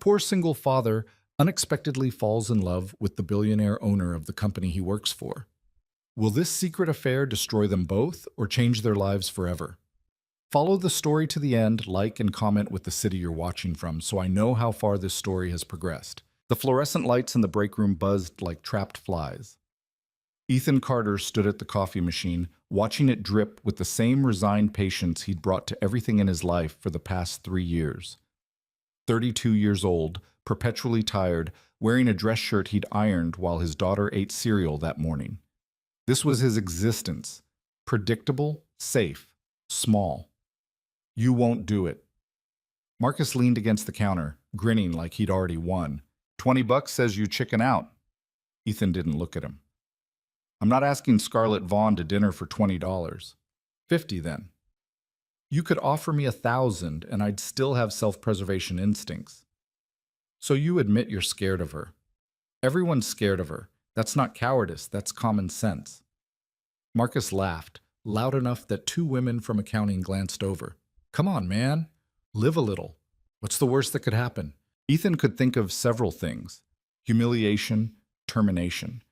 poor single father unexpectedly falls in love with the billionaire owner of the company he works for. Will this secret affair destroy them both or change their lives forever? Follow the story to the end, like and comment with the city you're watching from so I know how far this story has progressed. The fluorescent lights in the break room buzzed like trapped flies. Ethan Carter stood at the coffee machine, watching it drip with the same resigned patience he'd brought to everything in his life for the past 3 years. 32 years old, perpetually tired, wearing a dress shirt he'd ironed while his daughter ate cereal that morning. This was his existence. Predictable, safe, small. You won't do it. Marcus leaned against the counter, grinning like he'd already won. $20 says you chicken out. Ethan didn't look at him. I'm not asking Scarlett Vaughn to dinner for $20. 50 then. You could offer me 1,000 and I'd still have self-preservation instincts. So you admit you're scared of her. Everyone's scared of her. That's not cowardice, that's common sense. Marcus laughed, loud enough that 2 women from accounting glanced over. Come on, man. Live a little. What's the worst that could happen? Ethan could think of several things. Humiliation, termination.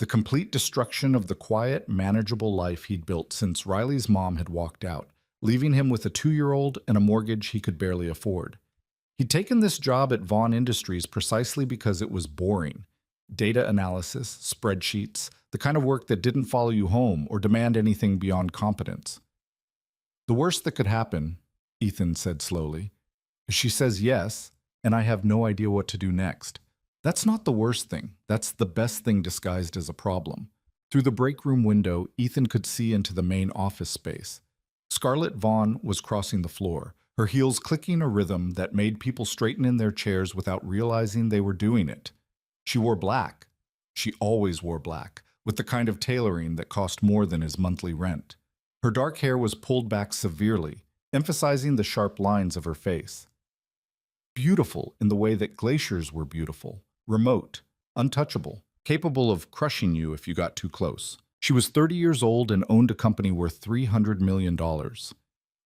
The complete destruction of the quiet, manageable life he'd built since Riley's mom had walked out, leaving him with a 2-year-old and a mortgage he could barely afford. He'd taken this job at Vaughn Industries precisely because it was boring. Data analysis, spreadsheets, the kind of work that didn't follow you home or demand anything beyond competence. The worst that could happen, Ethan said slowly, is she says yes, and I have no idea what to do next. That's not the worst thing. That's the best thing disguised as a problem. Through the break room window, Ethan could see into the main office space. Scarlett Vaughn was crossing the floor, her heels clicking a rhythm that made people straighten in their chairs without realizing they were doing it. She wore black. She always wore black, with the kind of tailoring that cost more than his monthly rent. Her dark hair was pulled back severely, emphasizing the sharp lines of her face. Beautiful in the way that glaciers were beautiful, remote, untouchable, capable of crushing you if you got too close. She was 30 years old and owned a company worth $300 million.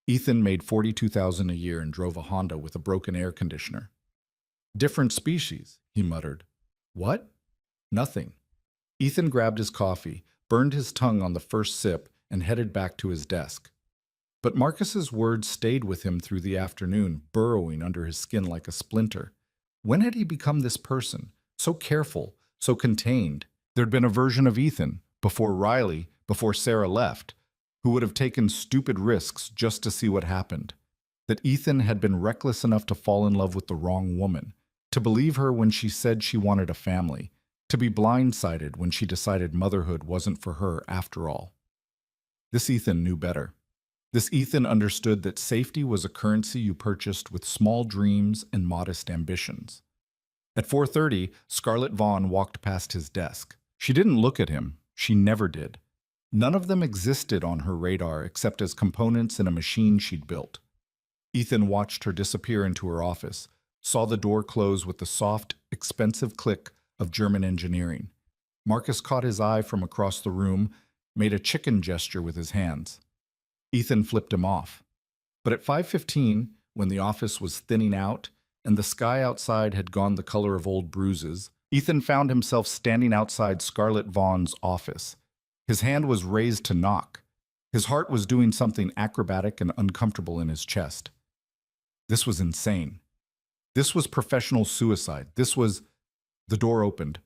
Ethan made $42,000 a year and drove a Honda with a broken air conditioner. Different species, he muttered. What? Nothing. Ethan grabbed his coffee, burned his tongue on the first sip, and headed back to his desk. But Marcus's words stayed with him through the afternoon, burrowing under his skin like a splinter. When had he become this person? So careful, so contained. There'd been a version of Ethan, before Riley, before Sarah left, who would have taken stupid risks just to see what happened. That Ethan had been reckless enough to fall in love with the wrong woman, to believe her when she said she wanted a family, to be blindsided when she decided motherhood wasn't for her after all. This Ethan knew better. This Ethan understood that safety was a currency you purchased with small dreams and modest ambitions. At 4:30, Scarlett Vaughn walked past his desk. She didn't look at him. She never did. None of them existed on her radar except as components in a machine she'd built. Ethan watched her disappear into her office, saw the door close with the soft, expensive click of German engineering. Marcus caught his eye from across the room, made a chicken gesture with his hands. Ethan flipped him off. But at 5:15, when the office was thinning out and the sky outside had gone the color of old bruises, Ethan found himself standing outside Scarlett Vaughn's office. His hand was raised to knock. His heart was doing something acrobatic and uncomfortable in his chest. This was insane. This was professional suicide. The door opened.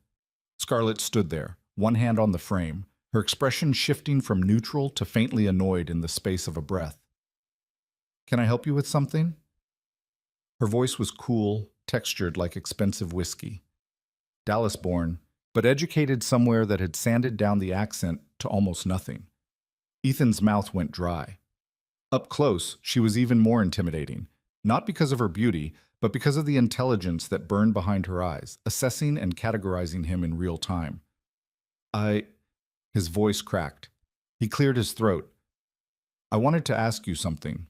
Scarlett stood there, one hand on the frame, her expression shifting from neutral to faintly annoyed in the space of a breath. Can I help you with something? Her voice was cool, textured like expensive whiskey. Dallas-born, but educated somewhere that had sanded down the accent to almost nothing. Ethan's mouth went dry. Up close, she was even more intimidating, not because of her beauty, but because of the intelligence that burned behind her eyes, assessing and categorizing him in real time. His voice cracked. He cleared his throat. I wanted to ask you something.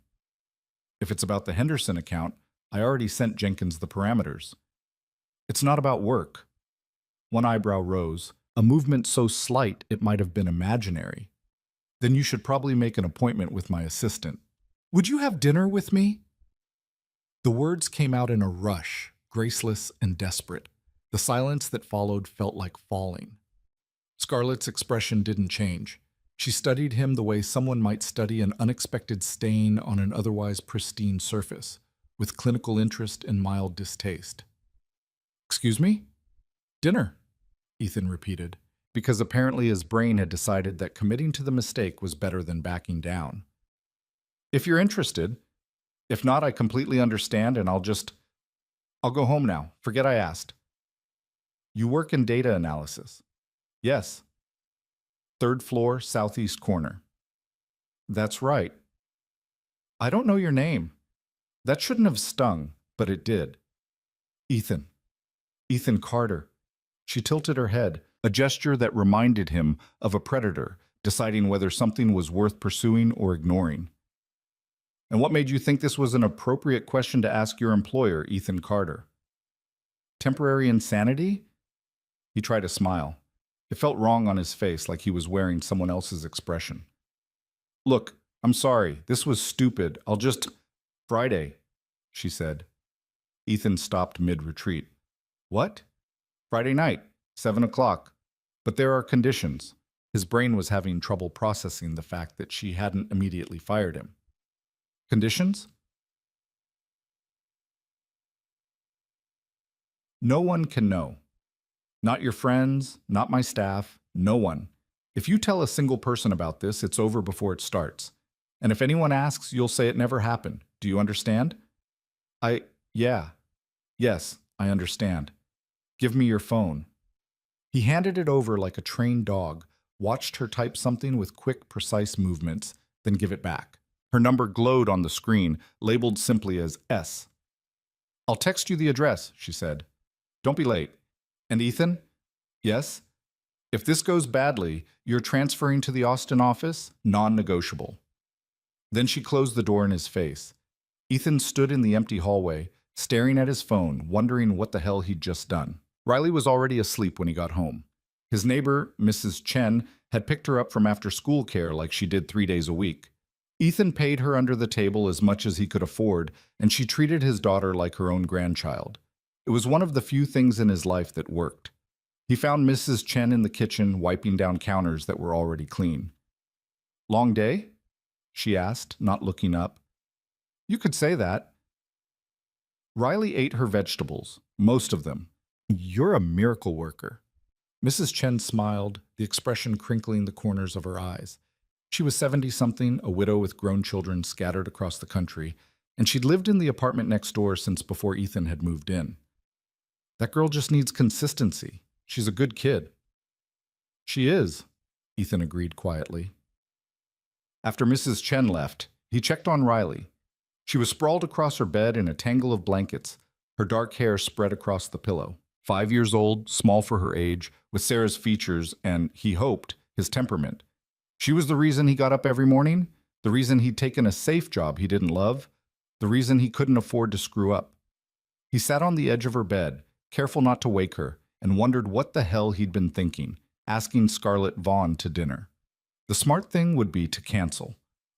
If it's about the Henderson account, I already sent Jenkins the parameters. It's not about work. One eyebrow rose, a movement so slight it might have been imaginary. Then you should probably make an appointment with my assistant. Would you have dinner with me? The words came out in a rush, graceless and desperate. The silence that followed felt like falling. Scarlett's expression didn't change. She studied him the way someone might study an unexpected stain on an otherwise pristine surface, with clinical interest and mild distaste. "Excuse me? Dinner," Ethan repeated, because apparently his brain had decided that committing to the mistake was better than backing down. "If you're interested. If not, I completely understand and I'll go home now. Forget I asked." "You work in data analysis." "Yes." "Third floor, southeast corner." "That's right." "I don't know your name." That shouldn't have stung, but it did. "Ethan. Ethan Carter." She tilted her head, a gesture that reminded him of a predator deciding whether something was worth pursuing or ignoring. "And what made you think this was an appropriate question to ask your employer, Ethan Carter?" "Temporary insanity?" He tried a smile. It felt wrong on his face, like he was wearing someone else's expression. "Look, I'm sorry. This was stupid. Friday," she said. Ethan stopped mid-retreat. "What?" "Friday night, 7 o'clock. But there are conditions." His brain was having trouble processing the fact that she hadn't immediately fired him. "Conditions?" "No one can know. Not your friends, not my staff, no one. If you tell a single person about this, it's over before it starts. And if anyone asks, you'll say it never happened. Do you understand?" Yeah. Yes, I understand. Give me your phone." He handed it over like a trained dog, watched her type something with quick, precise movements, then give it back. Her number glowed on the screen, labeled simply as S. "I'll text you the address," she said. "Don't be late. And Ethan?" "Yes?" "If this goes badly, you're transferring to the Austin office, non-negotiable." Then she closed the door in his face. Ethan stood in the empty hallway, staring at his phone, wondering what the hell he'd just done. Riley was already asleep when he got home. His neighbor, Mrs. Chen, had picked her up from after-school care like she did 3 days a week. Ethan paid her under the table as much as he could afford, and she treated his daughter like her own grandchild. It was one of the few things in his life that worked. He found Mrs. Chen in the kitchen, wiping down counters that were already clean. "Long day?" she asked, not looking up. "You could say that." Riley ate her vegetables, most of them. "You're a miracle worker." Mrs. Chen smiled, the expression crinkling the corners of her eyes. She was 70-something, a widow with grown children scattered across the country, and she'd lived in the apartment next door since before Ethan had moved in. "That girl just needs consistency. She's a good kid." "She is," Ethan agreed quietly. After Mrs. Chen left, he checked on Riley. She was sprawled across her bed in a tangle of blankets, her dark hair spread across the pillow. 5 years old, small for her age, with Sarah's features and, he hoped, his temperament. She was the reason he got up every morning, the reason he'd taken a safe job he didn't love, the reason he couldn't afford to screw up. He sat on the edge of her bed, careful not to wake her, and wondered what the hell he'd been thinking, asking Scarlett Vaughn to dinner. The smart thing would be to cancel.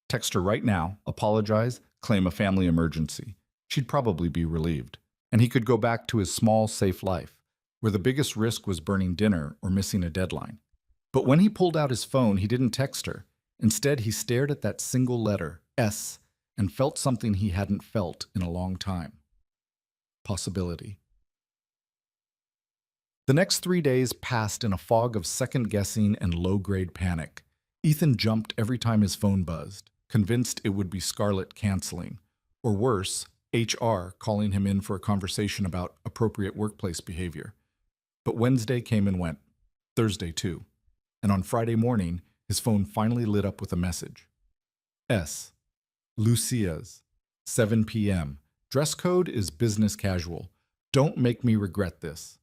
Text her right now, apologize, claim a family emergency. She'd probably be relieved. And he could go back to his small, safe life, where the biggest risk was burning dinner or missing a deadline. But when he pulled out his phone, he didn't text her. Instead, he stared at that single letter, S, and felt something he hadn't felt in a long time. Possibility. The next 3 days passed in a fog of second-guessing and low-grade panic. Ethan jumped every time his phone buzzed, convinced it would be Scarlett canceling, or worse, HR calling him in for a conversation about appropriate workplace behavior. But Wednesday came and went, Thursday too, and on Friday morning, his phone finally lit up with a message. S. Lucia's, 7 p.m. Dress code is business casual. Don't make me regret this.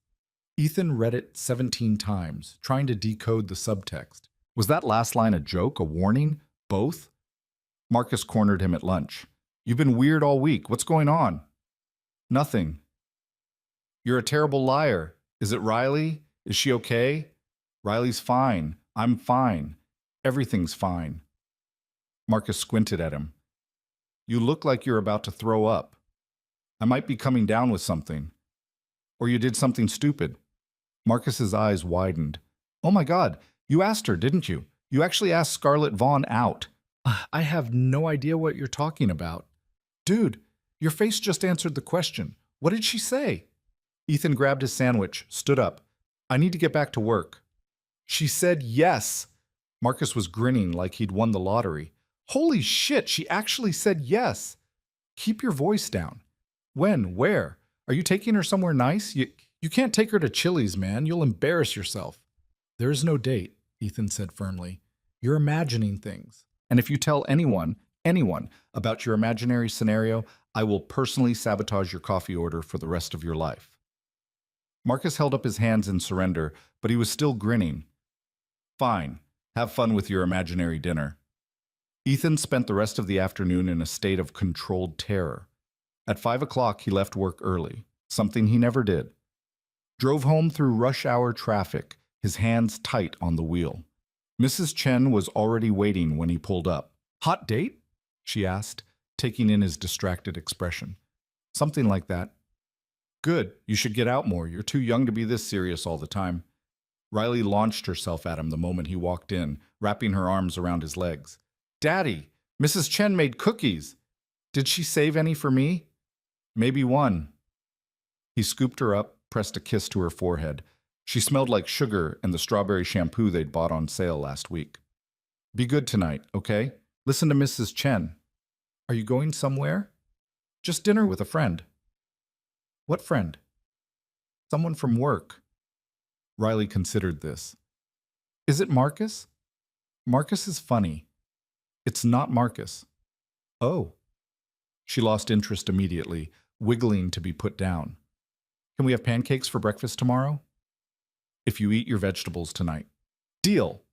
Ethan read it 17 times, trying to decode the subtext. Was that last line a joke, a warning? Both? Marcus cornered him at lunch. "You've been weird all week. What's going on?" "Nothing." "You're a terrible liar. Is it Riley? Is she okay?" "Riley's fine. I'm fine. Everything's fine." Marcus squinted at him. "You look like you're about to throw up." "I might be coming down with something." Or you did something stupid. Marcus's eyes widened. Oh my God, you asked her, didn't you? You actually asked Scarlett Vaughn out. I have no idea what you're talking about. Dude, your face just answered the question. What did she say? Ethan grabbed his sandwich, stood up. I need to get back to work. She said yes. Marcus was grinning like he'd won the lottery. Holy shit, she actually said yes. Keep your voice down. When? Where? Are you taking her somewhere nice? You can't take her to Chili's, man. You'll embarrass yourself. There is no date, Ethan said firmly. You're imagining things. And if you tell anyone, about your imaginary scenario, I will personally sabotage your coffee order for the rest of your life. Marcus held up his hands in surrender, but he was still grinning. Fine. Have fun with your imaginary dinner. Ethan spent the rest of the afternoon in a state of controlled terror. At 5 o'clock, he left work early, something he never did. Drove home through rush hour traffic, his hands tight on the wheel. Mrs. Chen was already waiting when he pulled up. Hot date? She asked, taking in his distracted expression. Something like that. Good, you should get out more. You're too young to be this serious all the time. Riley launched herself at him the moment he walked in, wrapping her arms around his legs. Daddy, Mrs. Chen made cookies. Did she save any for me? Maybe one. He scooped her up, pressed a kiss to her forehead. She smelled like sugar and the strawberry shampoo they'd bought on sale last week. Be good tonight, okay? Listen to Mrs. Chen. Are you going somewhere? Just dinner with a friend. What friend? Someone from work. Riley considered this. Is it Marcus? Marcus is funny. It's not Marcus. Oh. She lost interest immediately, wiggling to be put down. Can we have pancakes for breakfast tomorrow? If you eat your vegetables tonight. Deal.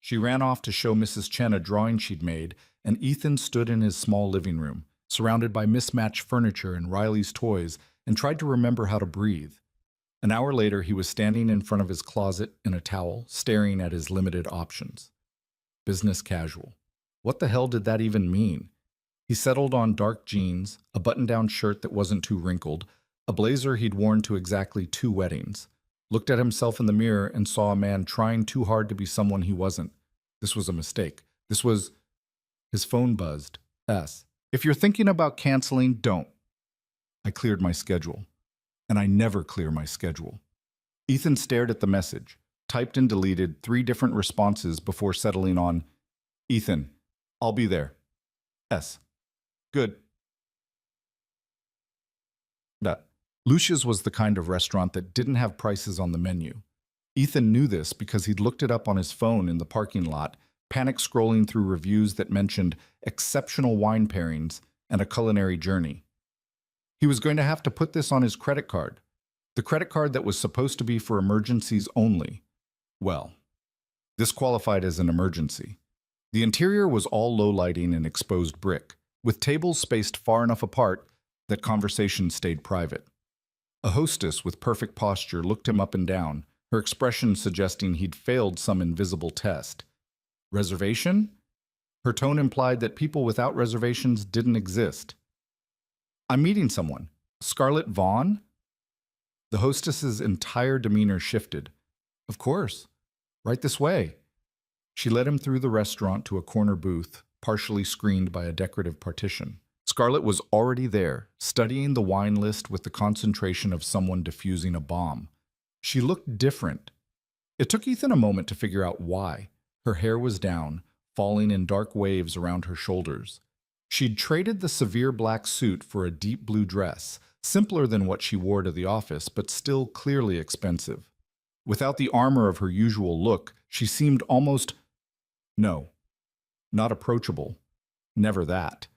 She ran off to show Mrs. Chen a drawing she'd made, and Ethan stood in his small living room, surrounded by mismatched furniture and Riley's toys, and tried to remember how to breathe. An hour later, he was standing in front of his closet in a towel, staring at his limited options. Business casual. What the hell did that even mean? He settled on dark jeans, a button-down shirt that wasn't too wrinkled, a blazer he'd worn to exactly 2 weddings, looked at himself in the mirror and saw a man trying too hard to be someone he wasn't. This was a mistake. This was... His phone buzzed. If you're thinking about canceling, don't. I cleared my schedule. And I never clear my schedule. Ethan stared at the message, typed and deleted 3 different responses before settling on, Ethan, I'll be there. Good. Lucia's was the kind of restaurant that didn't have prices on the menu. Ethan knew this because he'd looked it up on his phone in the parking lot, panic scrolling through reviews that mentioned exceptional wine pairings and a culinary journey. He was going to have to put this on his credit card, the credit card that was supposed to be for emergencies only. Well, this qualified as an emergency. The interior was all low lighting and exposed brick, with tables spaced far enough apart that conversation stayed private. A hostess with perfect posture looked him up and down, her expression suggesting he'd failed some invisible test. Reservation? Her tone implied that people without reservations didn't exist. I'm meeting someone. Scarlett Vaughn? The hostess's entire demeanor shifted. Of course. Right this way. She led him through the restaurant to a corner booth, partially screened by a decorative partition. Scarlett was already there, studying the wine list with the concentration of someone defusing a bomb. She looked different. It took Ethan a moment to figure out why. Her hair was down, falling in dark waves around her shoulders. She'd traded the severe black suit for a deep blue dress, simpler than what she wore to the office, but still clearly expensive. Without the armor of her usual look, she seemed almost... No, not approachable. Never that.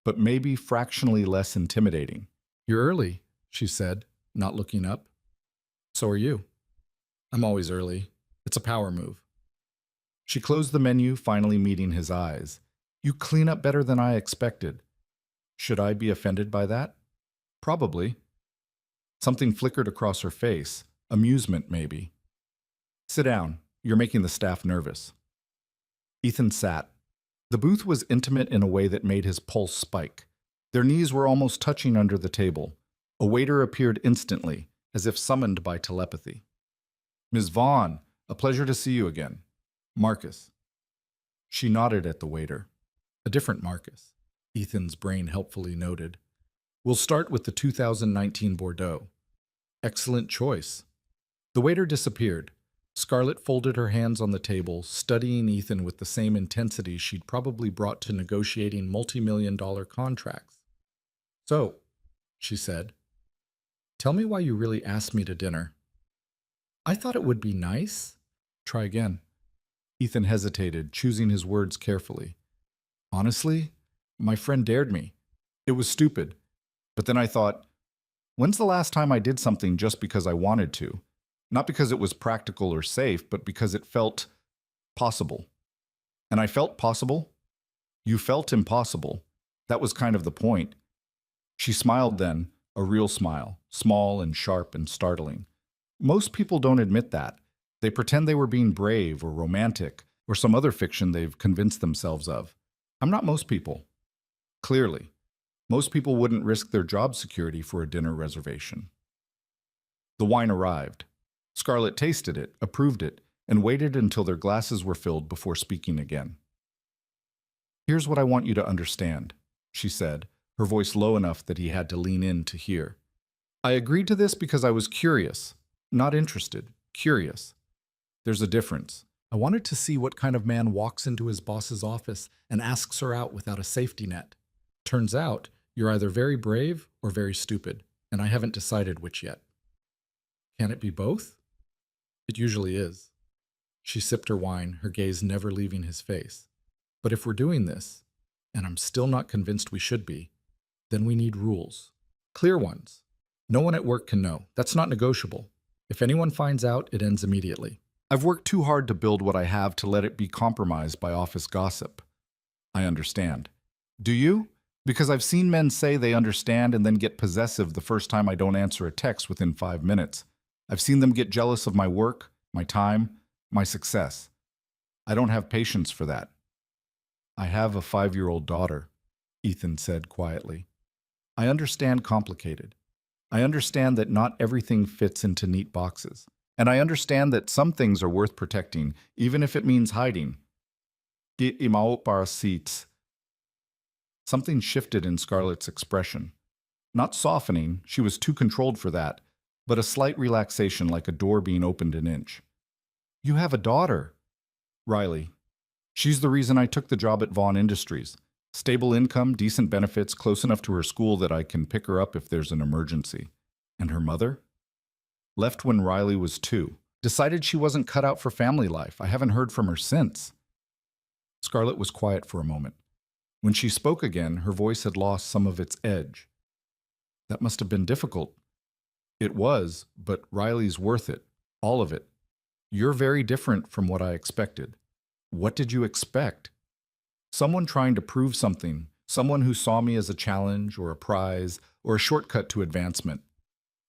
But maybe fractionally less intimidating. You're early, she said, not looking up. So are you. I'm always early. It's a power move. She closed the menu, finally meeting his eyes. You clean up better than I expected. Should I be offended by that? Probably. Something flickered across her face. Amusement, maybe. Sit down. You're making the staff nervous. Ethan sat. The booth was intimate in a way that made his pulse spike. Their knees were almost touching under the table. A waiter appeared instantly, as if summoned by telepathy. Ms. Vaughn, a pleasure to see you again. Marcus. She nodded at the waiter. A different Marcus, Ethan's brain helpfully noted. We'll start with the 2019 Bordeaux. Excellent choice. The waiter disappeared. Scarlett folded her hands on the table, studying Ethan with the same intensity she'd probably brought to negotiating multi-million-dollar contracts. So, she said, tell me why you really asked me to dinner. I thought it would be nice. Try again. Ethan hesitated, choosing his words carefully. Honestly, my friend dared me. It was stupid. But then I thought, when's the last time I did something just because I wanted to? Not because it was practical or safe, but because it felt possible. And I felt possible. You felt impossible. That was kind of the point. She smiled then, a real smile, small and sharp and startling. Most people don't admit that. They pretend they were being brave or romantic or some other fiction they've convinced themselves of. I'm not most people. Clearly, most people wouldn't risk their job security for a dinner reservation. The wine arrived. Scarlett tasted it, approved it, and waited until their glasses were filled before speaking again. Here's what I want you to understand, she said, her voice low enough that he had to lean in to hear. I agreed to this because I was curious, not interested, curious. There's a difference. I wanted to see what kind of man walks into his boss's office and asks her out without a safety net. Turns out, you're either very brave or very stupid, and I haven't decided which yet. Can it be both? It usually is. She sipped her wine, her gaze never leaving his face. But if we're doing this, and I'm still not convinced we should be, then we need rules. Clear ones. No one at work can know. That's not negotiable. If anyone finds out, it ends immediately. I've worked too hard to build what I have to let it be compromised by office gossip. I understand. Do you? Because I've seen men say they understand and then get possessive the first time I don't answer a text within 5 minutes. I've seen them get jealous of my work, my time, my success. I don't have patience for that. I have a 5-year-old daughter, Ethan said quietly. I understand complicated. I understand that not everything fits into neat boxes. And I understand that some things are worth protecting, even if it means hiding. Something shifted in Scarlett's expression. Not softening, she was too controlled for that, but a slight relaxation like a door being opened an inch. You have a daughter. Riley. She's the reason I took the job at Vaughn Industries. Stable income, decent benefits, close enough to her school that I can pick her up if there's an emergency. And her mother? Left when Riley was 2. Decided she wasn't cut out for family life. I haven't heard from her since. Scarlett was quiet for a moment. When she spoke again, her voice had lost some of its edge. That must have been difficult. It was, but Riley's worth it. All of it. You're very different from what I expected. What did you expect? Someone trying to prove something, someone who saw me as a challenge or a prize or a shortcut to advancement.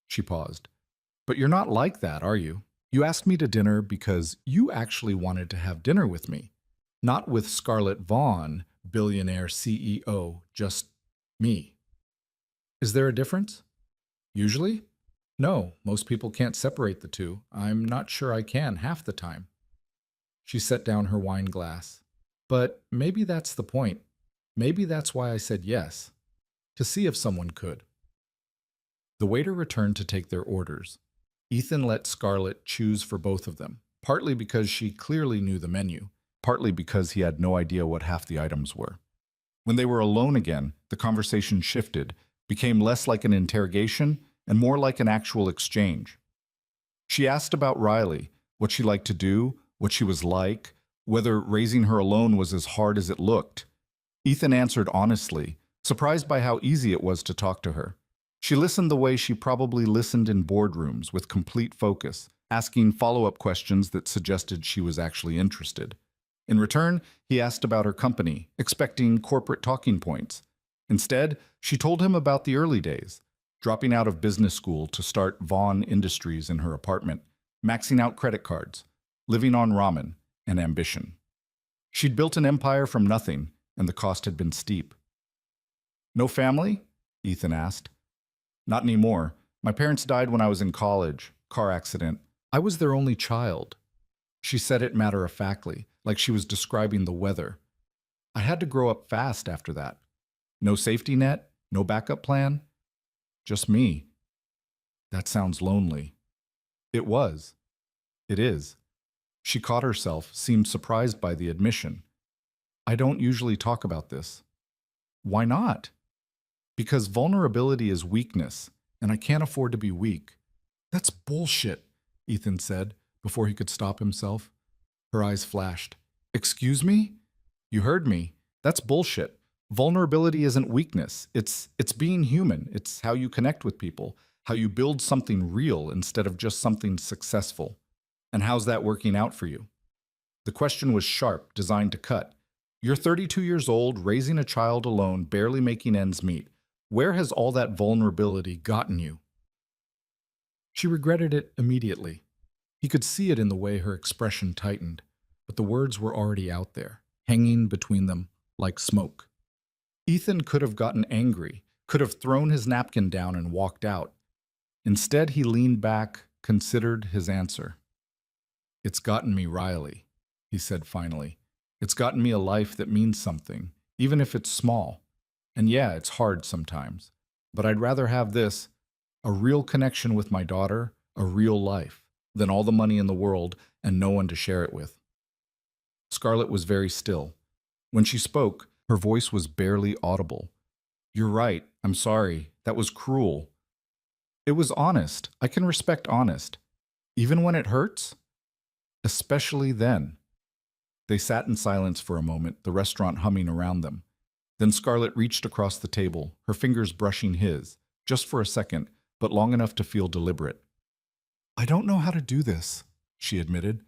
She paused. But you're not like that, are you? You asked me to dinner because you actually wanted to have dinner with me. Not with Scarlett Vaughn, billionaire CEO, just me. Is there a difference? Usually? No, most people can't separate the two. I'm not sure I can half the time. She set down her wine glass. But maybe that's the point. Maybe that's why I said yes. To see if someone could. The waiter returned to take their orders. Ethan let Scarlett choose for both of them, partly because she clearly knew the menu, partly because he had no idea what half the items were. When they were alone again, the conversation shifted, became less like an interrogation and more like an actual exchange. She asked about Riley, what she liked to do, what she was like, whether raising her alone was as hard as it looked. Ethan answered honestly, surprised by how easy it was to talk to her. She listened the way she probably listened in boardrooms, with complete focus, asking follow-up questions that suggested she was actually interested. In return, he asked about her company, expecting corporate talking points. Instead, she told him about the early days, dropping out of business school to start Vaughn Industries in her apartment, maxing out credit cards, living on ramen, and ambition. She'd built an empire from nothing, and the cost had been steep. No family? Ethan asked. Not anymore. My parents died when I was in college, car accident. I was their only child. She said it matter-of-factly, like she was describing the weather. I had to grow up fast after that. No safety net, no backup plan, just me. That sounds lonely. It was. It is. She caught herself, seemed surprised by the admission. I don't usually talk about this. Why not? Because vulnerability is weakness, and I can't afford to be weak. That's bullshit, Ethan said, before he could stop himself. Her eyes flashed. Excuse me? You heard me. That's bullshit. Vulnerability isn't weakness. It's being human. It's how you connect with people, how you build something real instead of just something successful. And how's that working out for you? The question was sharp, designed to cut. You're 32 years old, raising a child alone, barely making ends meet. Where has all that vulnerability gotten you? She regretted it immediately. He could see it in the way her expression tightened, but the words were already out there, hanging between them like smoke. Ethan could have gotten angry, could have thrown his napkin down and walked out. Instead, he leaned back, considered his answer. It's gotten me Riley, he said finally. It's gotten me a life that means something, even if it's small. And yeah, it's hard sometimes. But I'd rather have this, a real connection with my daughter, a real life, than all the money in the world and no one to share it with. Scarlett was very still. When she spoke, her voice was barely audible. You're right. I'm sorry. That was cruel. It was honest. I can respect honest. Even when it hurts? Especially then. They sat in silence for a moment, the restaurant humming around them. Then Scarlett reached across the table, her fingers brushing his, just for a second, but long enough to feel deliberate. I don't know how to do this, she admitted.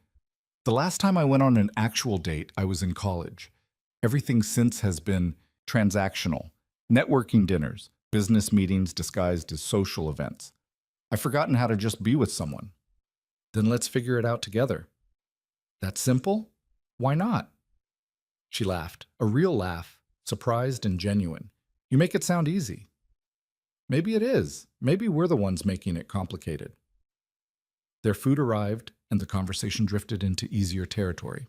The last time I went on an actual date, I was in college. Everything since has been transactional. Networking dinners, business meetings disguised as social events. I've forgotten how to just be with someone. Then let's figure it out together. That simple? Why not? She laughed, a real laugh, surprised and genuine. You make it sound easy. Maybe it is. Maybe we're the ones making it complicated. Their food arrived, and the conversation drifted into easier territory.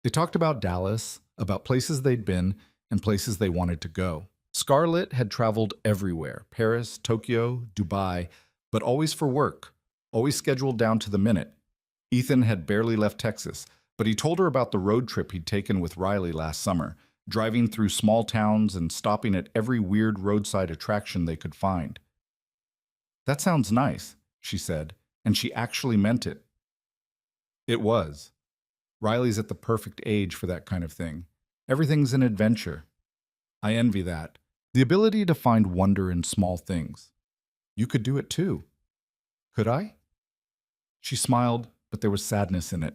They talked about Dallas, about places they'd been, and places they wanted to go. Scarlett had traveled everywhere, Paris, Tokyo, Dubai, but always for work, always scheduled down to the minute. Ethan had barely left Texas, but he told her about the road trip he'd taken with Riley last summer, driving through small towns and stopping at every weird roadside attraction they could find. That sounds nice, she said, and she actually meant it. It was. Riley's at the perfect age for that kind of thing. Everything's an adventure. I envy that. The ability to find wonder in small things. You could do it too. Could I? She smiled, but there was sadness in it.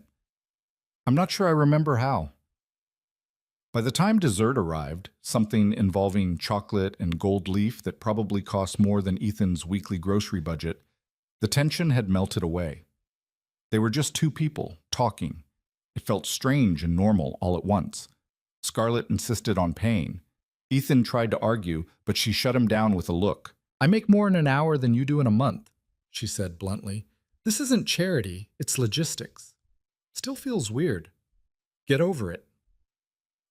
I'm not sure I remember how. By the time dessert arrived, something involving chocolate and gold leaf that probably cost more than Ethan's weekly grocery budget, the tension had melted away. They were just two people, talking. It felt strange and normal all at once. Scarlett insisted on paying. Ethan tried to argue, but she shut him down with a look. I make more in an hour than you do in a month, she said bluntly. This isn't charity, it's logistics. Still feels weird. Get over it.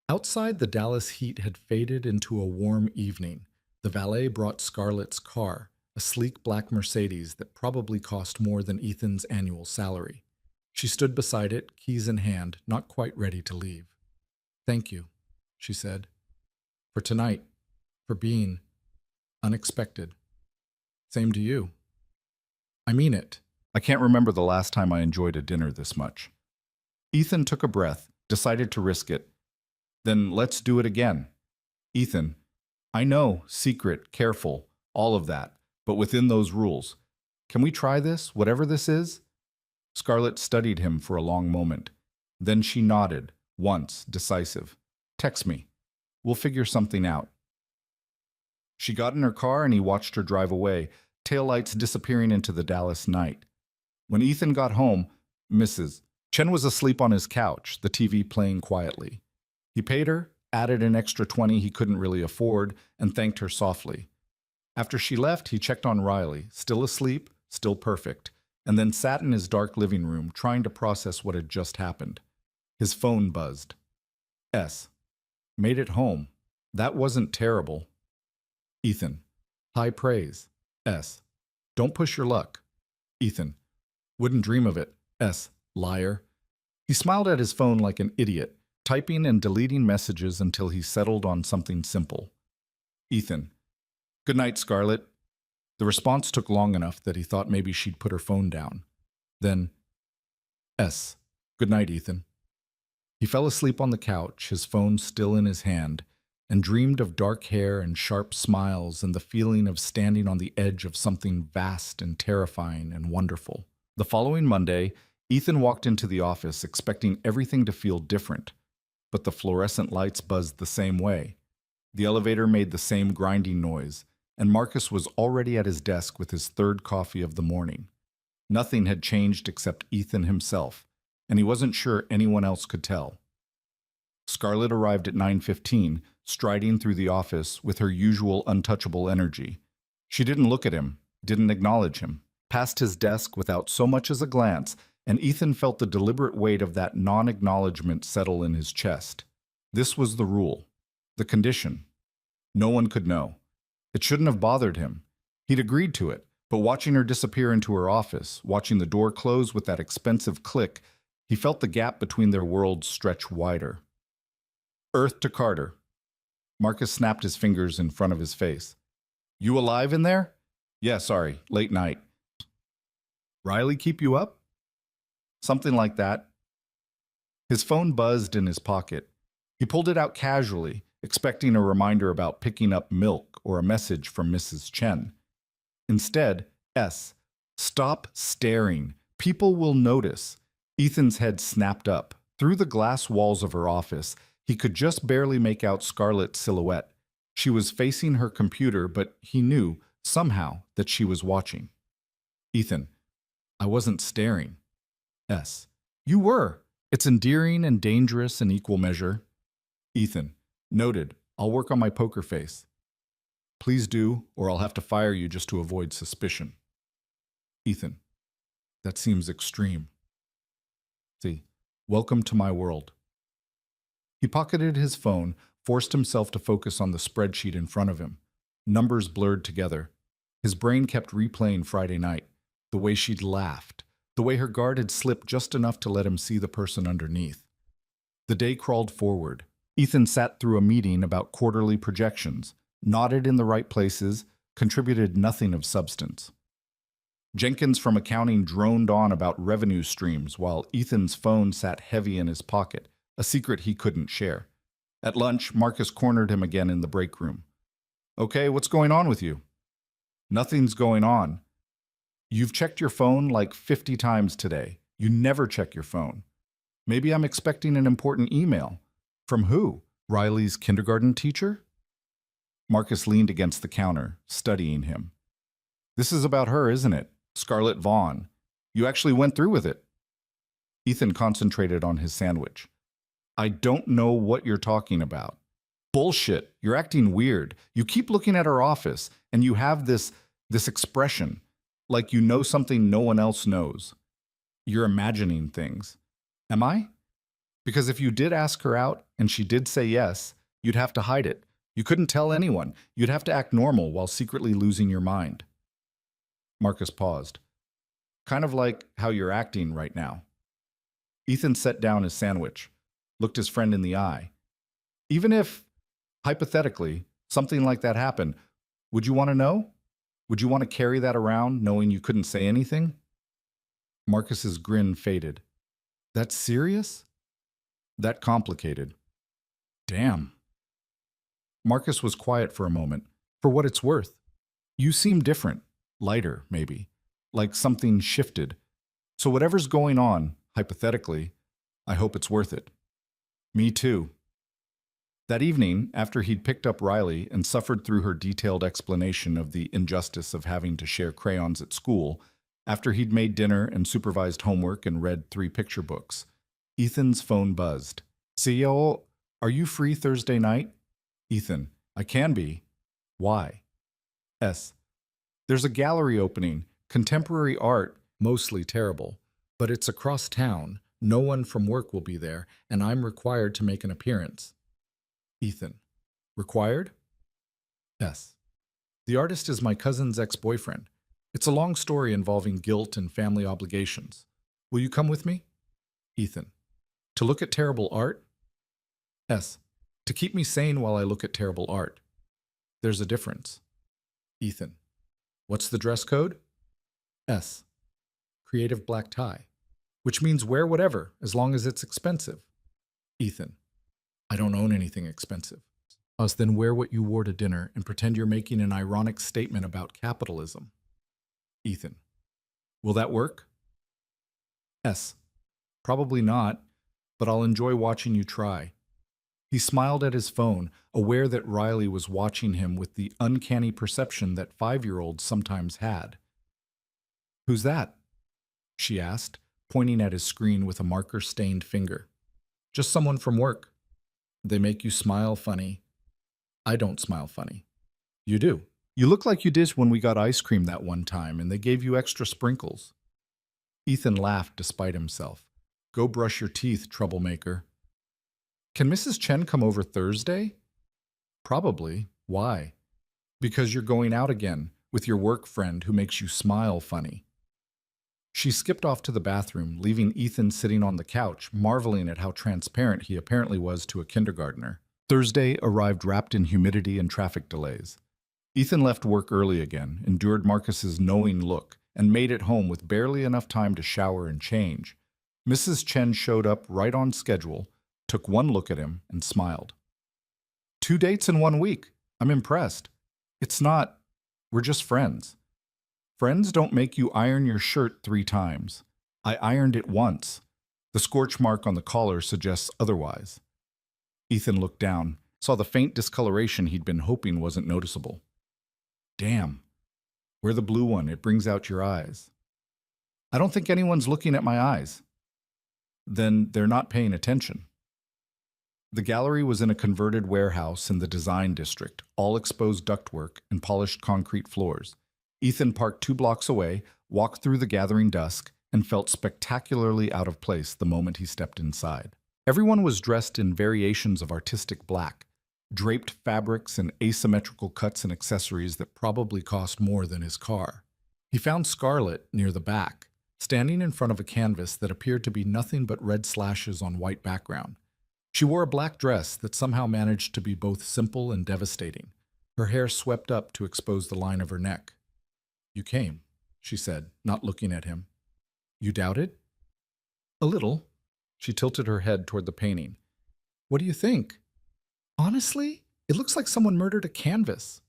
Outside, the Dallas heat had faded into a warm evening. The valet brought Scarlett's car, a sleek black Mercedes that probably cost more than Ethan's annual salary. She stood beside it, keys in hand, not quite ready to leave. Thank you, she said, for tonight, for being unexpected. Same to you. I mean it. I can't remember the last time I enjoyed a dinner this much. Ethan took a breath, decided to risk it. Then let's do it again. Ethan, I know, secret, careful, all of that, but within those rules. Can we try this, whatever this is? Scarlett studied him for a long moment. Then she nodded, once, decisive. Text me. We'll figure something out. She got in her car and he watched her drive away, taillights disappearing into the Dallas night. When Ethan got home, Mrs. Chen was asleep on his couch, the TV playing quietly. He paid her, added an extra 20 he couldn't really afford, and thanked her softly. After she left, he checked on Riley, still asleep, still perfect, and then sat in his dark living room trying to process what had just happened. His phone buzzed. S. Made it home. That wasn't terrible. Ethan. High praise. S. Don't push your luck. Ethan. Wouldn't dream of it. S. Liar. He smiled at his phone like an idiot, typing and deleting messages until he settled on something simple. Ethan. Good night, Scarlett. The response took long enough that he thought maybe she'd put her phone down. Then, S. Good night, Ethan. He fell asleep on the couch, his phone still in his hand, and dreamed of dark hair and sharp smiles and the feeling of standing on the edge of something vast and terrifying and wonderful. The following Monday, Ethan walked into the office expecting everything to feel different, but the fluorescent lights buzzed the same way. The elevator made the same grinding noise, and Marcus was already at his desk with his third coffee of the morning. Nothing had changed except Ethan himself, and he wasn't sure anyone else could tell. Scarlett arrived at 9:15, striding through the office with her usual untouchable energy. She didn't look at him, didn't acknowledge him, passed his desk without so much as a glance, and Ethan felt the deliberate weight of that non-acknowledgement settle in his chest. This was the rule, the condition. No one could know. It shouldn't have bothered him. He'd agreed to it, but watching her disappear into her office, watching the door close with that expensive click, he felt the gap between their worlds stretch wider. Earth to Carter. Marcus snapped his fingers in front of his face. You alive in there? Yeah, sorry, late night. Riley keep you up? Something like that. His phone buzzed in his pocket. He pulled it out casually, expecting a reminder about picking up milk or a message from Mrs. Chen. Instead, S. Stop staring. People will notice. Ethan's head snapped up. Through the glass walls of her office, he could just barely make out Scarlett's silhouette. She was facing her computer, but he knew, somehow, that she was watching. Ethan. I wasn't staring. S. You were. It's endearing and dangerous in equal measure. Ethan. Noted. I'll work on my poker face. Please do, or I'll have to fire you just to avoid suspicion. Ethan. That seems extreme. C. Welcome to my world. He pocketed his phone, forced himself to focus on the spreadsheet in front of him. Numbers blurred together. His brain kept replaying Friday night, the way she'd laughed, the way her guard had slipped just enough to let him see the person underneath. The day crawled forward. Ethan sat through a meeting about quarterly projections, nodded in the right places, contributed nothing of substance. Jenkins from accounting droned on about revenue streams while Ethan's phone sat heavy in his pocket, a secret he couldn't share. At lunch, Marcus cornered him again in the break room. Okay, what's going on with you? Nothing's going on. You've checked your phone like 50 times today. You never check your phone. Maybe I'm expecting an important email. From who? Riley's kindergarten teacher? Marcus leaned against the counter, studying him. This is about her, isn't it? Scarlett Vaughn. You actually went through with it. Ethan concentrated on his sandwich. I don't know what you're talking about. Bullshit. You're acting weird. You keep looking at her office, and you have this expression, like you know something no one else knows. You're imagining things. Am I? Because if you did ask her out, and she did say yes, you'd have to hide it. You couldn't tell anyone. You'd have to act normal while secretly losing your mind. Marcus paused. Kind of like how you're acting right now. Ethan set down his sandwich, looked his friend in the eye. Even if, hypothetically, something like that happened, would you want to know? Would you want to carry that around knowing you couldn't say anything? Marcus's grin faded. That's serious? That complicated. Damn. Marcus was quiet for a moment. For what it's worth. You seem different. Lighter, maybe. Like something shifted. So whatever's going on, hypothetically, I hope it's worth it. Me too. That evening, after he'd picked up Riley and suffered through her detailed explanation of the injustice of having to share crayons at school, after he'd made dinner and supervised homework and read 3 picture books, Ethan's phone buzzed. CEO, are you free Thursday night? Ethan, I can be. Why? S. There's a gallery opening, contemporary art, mostly terrible, but it's across town. No one from work will be there, and I'm required to make an appearance. Ethan. Required? S. The artist is my cousin's ex-boyfriend. It's a long story involving guilt and family obligations. Will you come with me? Ethan. To look at terrible art? S. To keep me sane while I look at terrible art. There's a difference. Ethan. What's the dress code? S. Creative black tie. Which means wear whatever, as long as it's expensive. Ethan. I don't own anything expensive. Then wear what you wore to dinner and pretend you're making an ironic statement about capitalism. Ethan. Will that work? S. Probably not, but I'll enjoy watching you try. He smiled at his phone, aware that Riley was watching him with the uncanny perception that 5-year-olds sometimes had. Who's that? She asked, pointing at his screen with a marker-stained finger. Just someone from work. They make you smile funny. I don't smile funny. You do. You look like you did when we got ice cream that one time and they gave you extra sprinkles. Ethan laughed despite himself. Go brush your teeth, troublemaker. Can Mrs. Chen come over Thursday? Probably. Why? Because you're going out again with your work friend who makes you smile funny. She skipped off to the bathroom, leaving Ethan sitting on the couch, marveling at how transparent he apparently was to a kindergartner. Thursday arrived wrapped in humidity and traffic delays. Ethan left work early again, endured Marcus's knowing look, and made it home with barely enough time to shower and change. Mrs. Chen showed up right on schedule, took one look at him, and smiled. 2 dates in 1 week. I'm impressed. It's not. We're just friends. Friends don't make you iron your shirt 3 times. I ironed it once. The scorch mark on the collar suggests otherwise. Ethan looked down, saw the faint discoloration he'd been hoping wasn't noticeable. Damn. Wear the blue one. It brings out your eyes. I don't think anyone's looking at my eyes. Then they're not paying attention. The gallery was in a converted warehouse in the design district, all exposed ductwork and polished concrete floors. Ethan parked 2 blocks away, walked through the gathering dusk, and felt spectacularly out of place the moment he stepped inside. Everyone was dressed in variations of artistic black, draped fabrics and asymmetrical cuts and accessories that probably cost more than his car. He found Scarlett near the back, standing in front of a canvas that appeared to be nothing but red slashes on white background. She wore a black dress that somehow managed to be both simple and devastating. Her hair swept up to expose the line of her neck. You came, she said, not looking at him. You doubted? A little. She tilted her head toward the painting. What do you think? Honestly, it looks like someone murdered a canvas.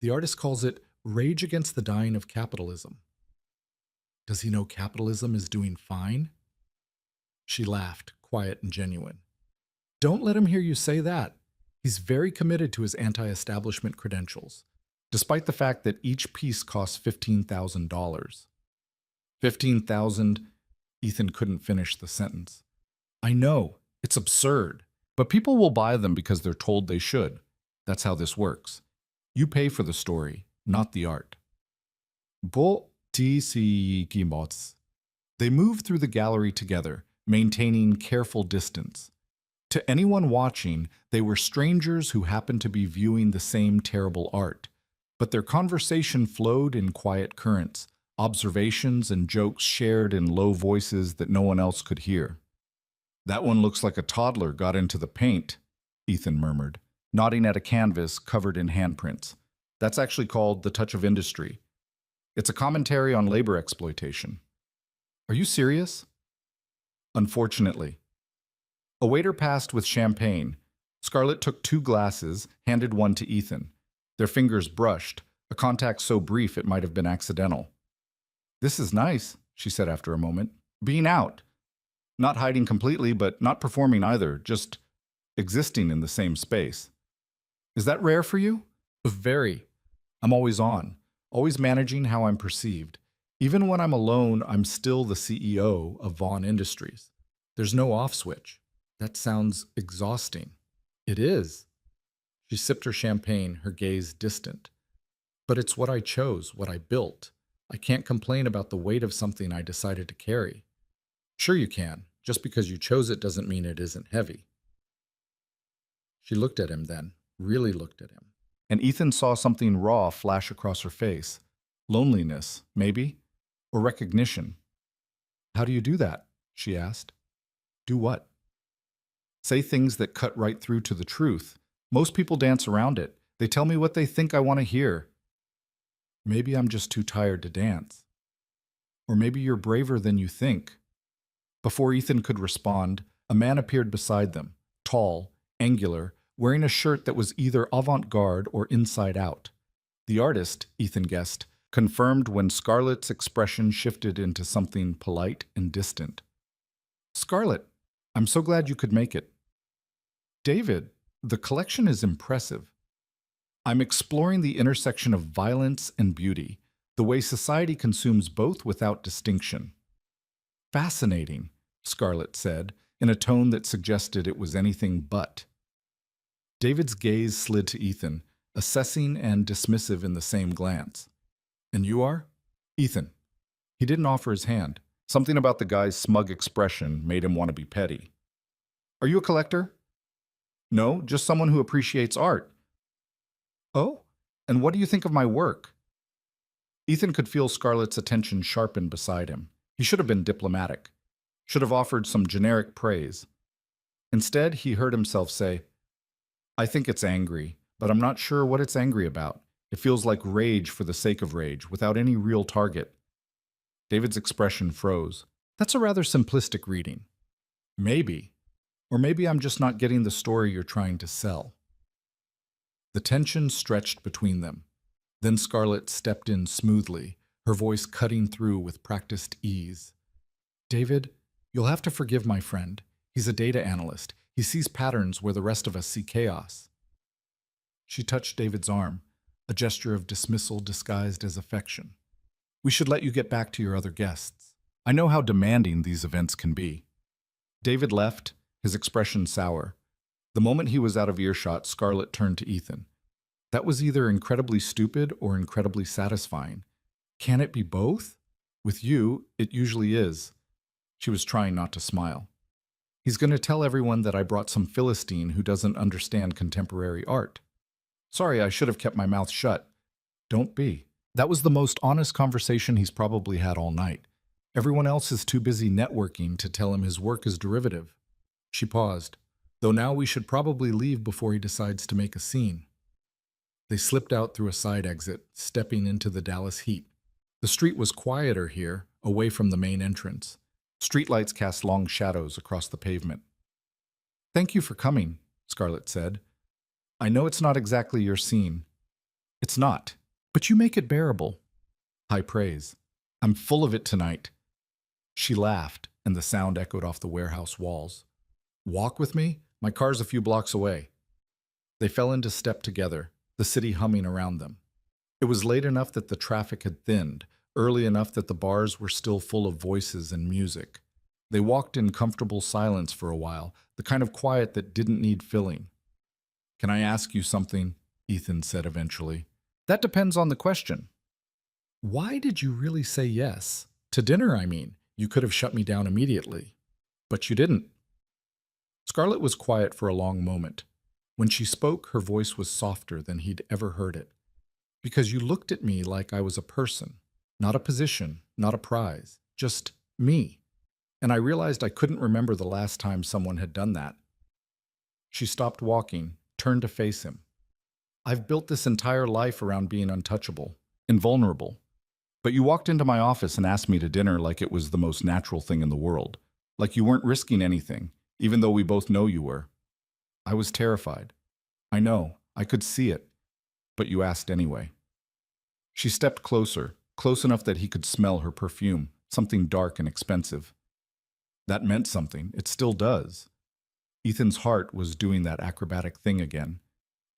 The artist calls it Rage Against the Dying of Capitalism. Does he know capitalism is doing fine? She laughed, quiet and genuine. Don't let him hear you say that. He's very committed to his anti-establishment credentials, despite the fact that each piece costs $15,000. $15,000. Ethan couldn't finish the sentence. I know, it's absurd, but people will buy them because they're told they should. That's how this works. You pay for the story, not the art. They moved through the gallery together, maintaining careful distance. To anyone watching, they were strangers who happened to be viewing the same terrible art, but their conversation flowed in quiet currents, observations and jokes shared in low voices that no one else could hear. That one looks like a toddler got into the paint, Ethan murmured, nodding at a canvas covered in handprints. That's actually called The Touch of Industry. It's a commentary on labor exploitation. Are you serious? Unfortunately. A waiter passed with champagne. Scarlett took 2 glasses, handed one to Ethan. Their fingers brushed, a contact so brief it might have been accidental. This is nice, she said after a moment. Being out. Not hiding completely, but not performing either, just existing in the same space. Is that rare for you? Very. I'm always on, always managing how I'm perceived. Even when I'm alone, I'm still the CEO of Vaughn Industries. There's no off switch. That sounds exhausting. It is. She sipped her champagne, her gaze distant. But it's what I chose, what I built. I can't complain about the weight of something I decided to carry. Sure you can. Just because you chose it doesn't mean it isn't heavy. She looked at him then, really looked at him. And Ethan saw something raw flash across her face. Loneliness, maybe? Or recognition. How do you do that? She asked. Do what? Say things that cut right through to the truth. Most people dance around it. They tell me what they think I want to hear. Maybe I'm just too tired to dance. Or maybe you're braver than you think. Before Ethan could respond, a man appeared beside them, tall, angular, wearing a shirt that was either avant-garde or inside out. The artist, Ethan guessed, confirmed when Scarlett's expression shifted into something polite and distant. Scarlett, I'm so glad you could make it. David, the collection is impressive. I'm exploring the intersection of violence and beauty, the way society consumes both without distinction. Fascinating, Scarlett said, in a tone that suggested it was anything but. David's gaze slid to Ethan, assessing and dismissive in the same glance. And you are? Ethan. He didn't offer his hand. Something about the guy's smug expression made him want to be petty. Are you a collector? No, just someone who appreciates art. Oh? And what do you think of my work? Ethan could feel Scarlett's attention sharpen beside him. He should have been diplomatic. Should have offered some generic praise. Instead, he heard himself say, I think it's angry, but I'm not sure what it's angry about. It feels like rage for the sake of rage, without any real target. David's expression froze. That's a rather simplistic reading. Maybe. Or maybe I'm just not getting the story you're trying to sell. The tension stretched between them. Then Scarlett stepped in smoothly, her voice cutting through with practiced ease. David, you'll have to forgive my friend. He's a data analyst. He sees patterns where the rest of us see chaos. She touched David's arm, a gesture of dismissal disguised as affection. We should let you get back to your other guests. I know how demanding these events can be. David left, his expression sour. The moment he was out of earshot, Scarlett turned to Ethan. That was either incredibly stupid or incredibly satisfying. Can it be both? With you, it usually is. She was trying not to smile. He's going to tell everyone that I brought some Philistine who doesn't understand contemporary art. Sorry, I should have kept my mouth shut. Don't be. That was the most honest conversation he's probably had all night. Everyone else is too busy networking to tell him his work is derivative. She paused. Though now we should probably leave before he decides to make a scene. They slipped out through a side exit, stepping into the Dallas heat. The street was quieter here, away from the main entrance. Streetlights cast long shadows across the pavement. Thank you for coming, Scarlett said. I know it's not exactly your scene. It's not, but you make it bearable. High praise. I'm full of it tonight. She laughed, and the sound echoed off the warehouse walls. Walk with me? My car's a few blocks away. They fell into step together, the city humming around them. It was late enough that the traffic had thinned, early enough that the bars were still full of voices and music. They walked in comfortable silence for a while, the kind of quiet that didn't need filling. Can I ask you something? Ethan said eventually. That depends on the question. Why did you really say yes? To dinner, I mean. You could have shut me down immediately. But you didn't. Scarlett was quiet for a long moment. When she spoke, her voice was softer than he'd ever heard it. Because you looked at me like I was a person, not a position, not a prize, just me. And I realized I couldn't remember the last time someone had done that. She stopped walking, turned to face him. I've built this entire life around being untouchable, invulnerable. But you walked into my office and asked me to dinner like it was the most natural thing in the world, like you weren't risking anything, even though we both know you were. I was terrified. I know, I could see it, but you asked anyway. She stepped closer, close enough that he could smell her perfume, something dark and expensive. That meant something. It still does. Ethan's heart was doing that acrobatic thing again.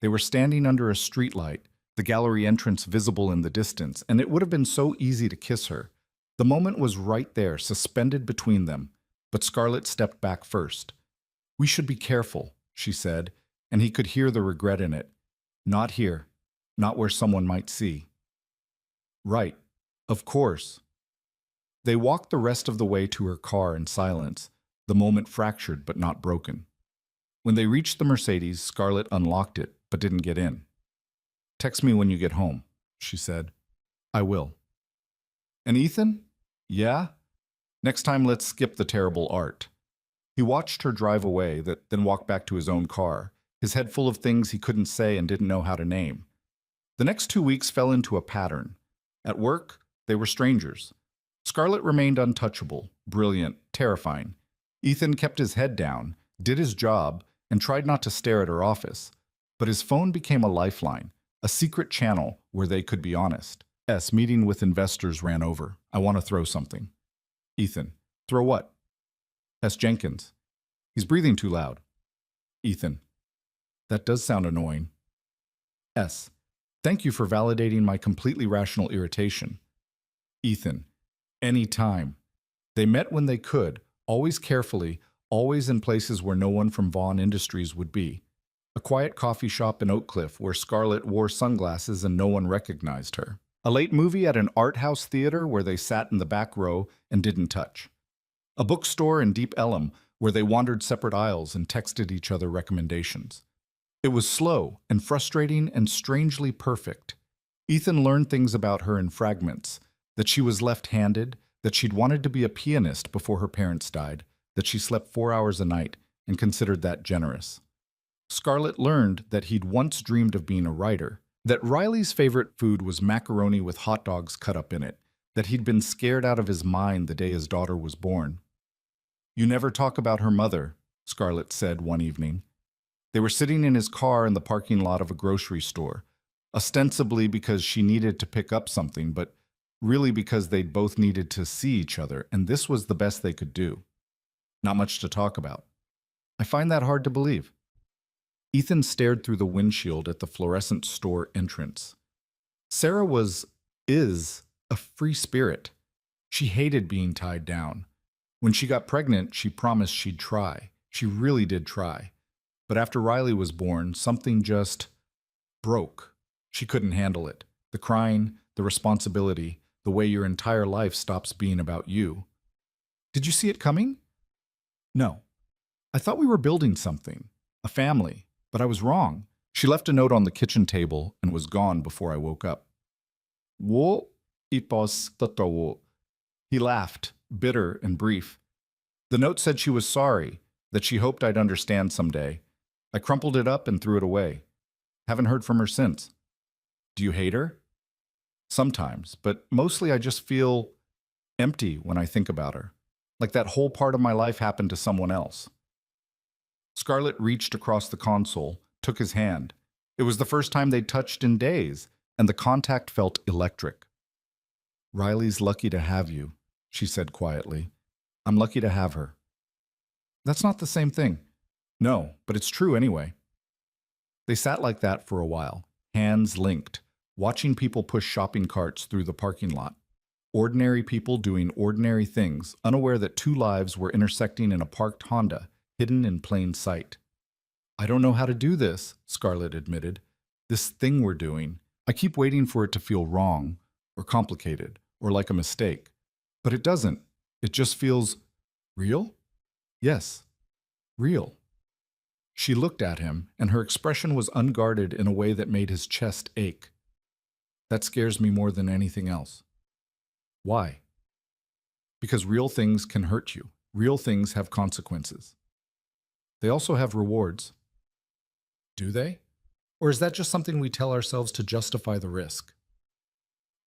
They were standing under a streetlight, the gallery entrance visible in the distance, and it would have been so easy to kiss her. The moment was right there, suspended between them, but Scarlett stepped back first. We should be careful, she said, and he could hear the regret in it. Not here, not where someone might see. Right. Of course. They walked the rest of the way to her car in silence, the moment fractured but not broken. When they reached the Mercedes, Scarlett unlocked it but didn't get in. Text me when you get home, she said. I will. And Ethan? Yeah? Next time let's skip the terrible art. He watched her drive away, then walked back to his own car, his head full of things he couldn't say and didn't know how to name. The next 2 weeks fell into a pattern. At work, they were strangers. Scarlett remained untouchable, brilliant, terrifying. Ethan kept his head down, did his job, and tried not to stare at her office. But his phone became a lifeline, a secret channel where they could be honest. Meeting with investors ran over. I want to throw something. Ethan, throw what? Jenkins. He's breathing too loud. Ethan, that does sound annoying. Thank you for validating my completely rational irritation. Ethan, any time. They met when they could, always carefully, always in places where no one from Vaughn Industries would be. A quiet coffee shop in Oak Cliff where Scarlett wore sunglasses and no one recognized her. A late movie at an art house theater where they sat in the back row and didn't touch. A bookstore in Deep Ellum where they wandered separate aisles and texted each other recommendations. It was slow and frustrating and strangely perfect. Ethan learned things about her in fragments, that she was left-handed, that she'd wanted to be a pianist before her parents died, that she slept 4 hours a night and considered that generous. Scarlett learned that he'd once dreamed of being a writer, that Riley's favorite food was macaroni with hot dogs cut up in it, that he'd been scared out of his mind the day his daughter was born. You never talk about her mother, Scarlett said one evening. They were sitting in his car in the parking lot of a grocery store, ostensibly because she needed to pick up something, but really because they'd both needed to see each other, and this was the best they could do. Not much to talk about. I find that hard to believe. Ethan stared through the windshield at the fluorescent store entrance. Sarah is a free spirit. She hated being tied down. When she got pregnant, she promised she'd try. She really did try. But after Riley was born, something just broke. She couldn't handle it. The crying, the responsibility, the way your entire life stops being about you. Did you see it coming? No. I thought we were building something, a family, but I was wrong. She left a note on the kitchen table and was gone before I woke up. Wo ipos tatawo. He laughed, bitter and brief. The note said she was sorry, that she hoped I'd understand someday. I crumpled it up and threw it away. Haven't heard from her since. Do you hate her? Sometimes, but mostly I just feel empty when I think about her. Like that whole part of my life happened to someone else. Scarlett reached across the console, took his hand. It was the first time they'd touched in days, and the contact felt electric. Riley's lucky to have you, she said quietly. I'm lucky to have her. That's not the same thing. No, but it's true anyway. They sat like that for a while, hands linked, watching people push shopping carts through the parking lot. Ordinary people doing ordinary things, unaware that two lives were intersecting in a parked Honda, hidden in plain sight. I don't know how to do this, Scarlett admitted. This thing we're doing. I keep waiting for it to feel wrong, or complicated, or like a mistake. But it doesn't. It just feels real? Yes, real. She looked at him, and her expression was unguarded in a way that made his chest ache. That scares me more than anything else. Why? Because real things can hurt you. Real things have consequences. They also have rewards. Do they? Or is that just something we tell ourselves to justify the risk?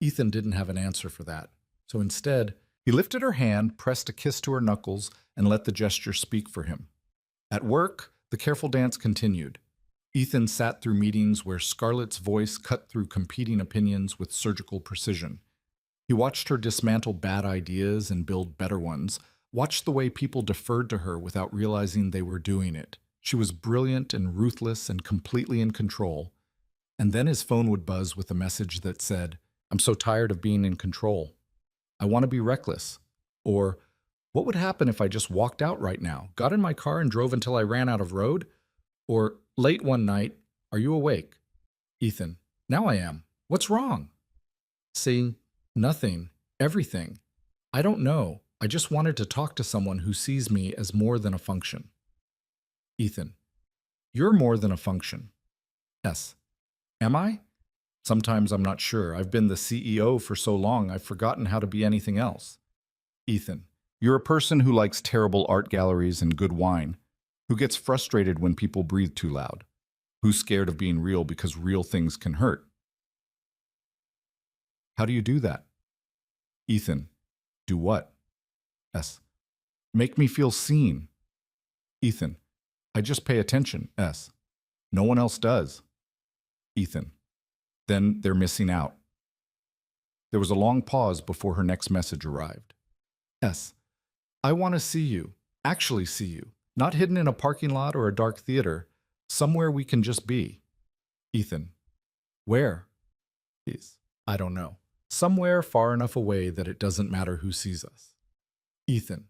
Ethan didn't have an answer for that, so instead, he lifted her hand, pressed a kiss to her knuckles, and let the gesture speak for him. At work, the careful dance continued. Ethan sat through meetings where Scarlett's voice cut through competing opinions with surgical precision. He watched her dismantle bad ideas and build better ones, watched the way people deferred to her without realizing they were doing it. She was brilliant and ruthless and completely in control. And then his phone would buzz with a message that said, I'm so tired of being in control. I want to be reckless. Or, what would happen if I just walked out right now, got in my car and drove until I ran out of road? Or, late one night, are you awake? Ethan, now I am. What's wrong? See, Nothing. Everything. I don't know. I just wanted to talk to someone who sees me as more than a function. Ethan. You're more than a function. S. Am I? Sometimes I'm not sure. I've been the CEO for so long I've forgotten how to be anything else. Ethan. You're a person who likes terrible art galleries and good wine, who gets frustrated when people breathe too loud, who's scared of being real because real things can hurt. How do you do that? Ethan. Do what? S. Make me feel seen. Ethan. I just pay attention. S. No one else does. Ethan. Then they're missing out. There was a long pause before her next message arrived. S. I want to see you, actually see you, not hidden in a parking lot or a dark theater, somewhere we can just be. Ethan. Where? Please. I don't know. Somewhere far enough away that it doesn't matter who sees us. Ethan.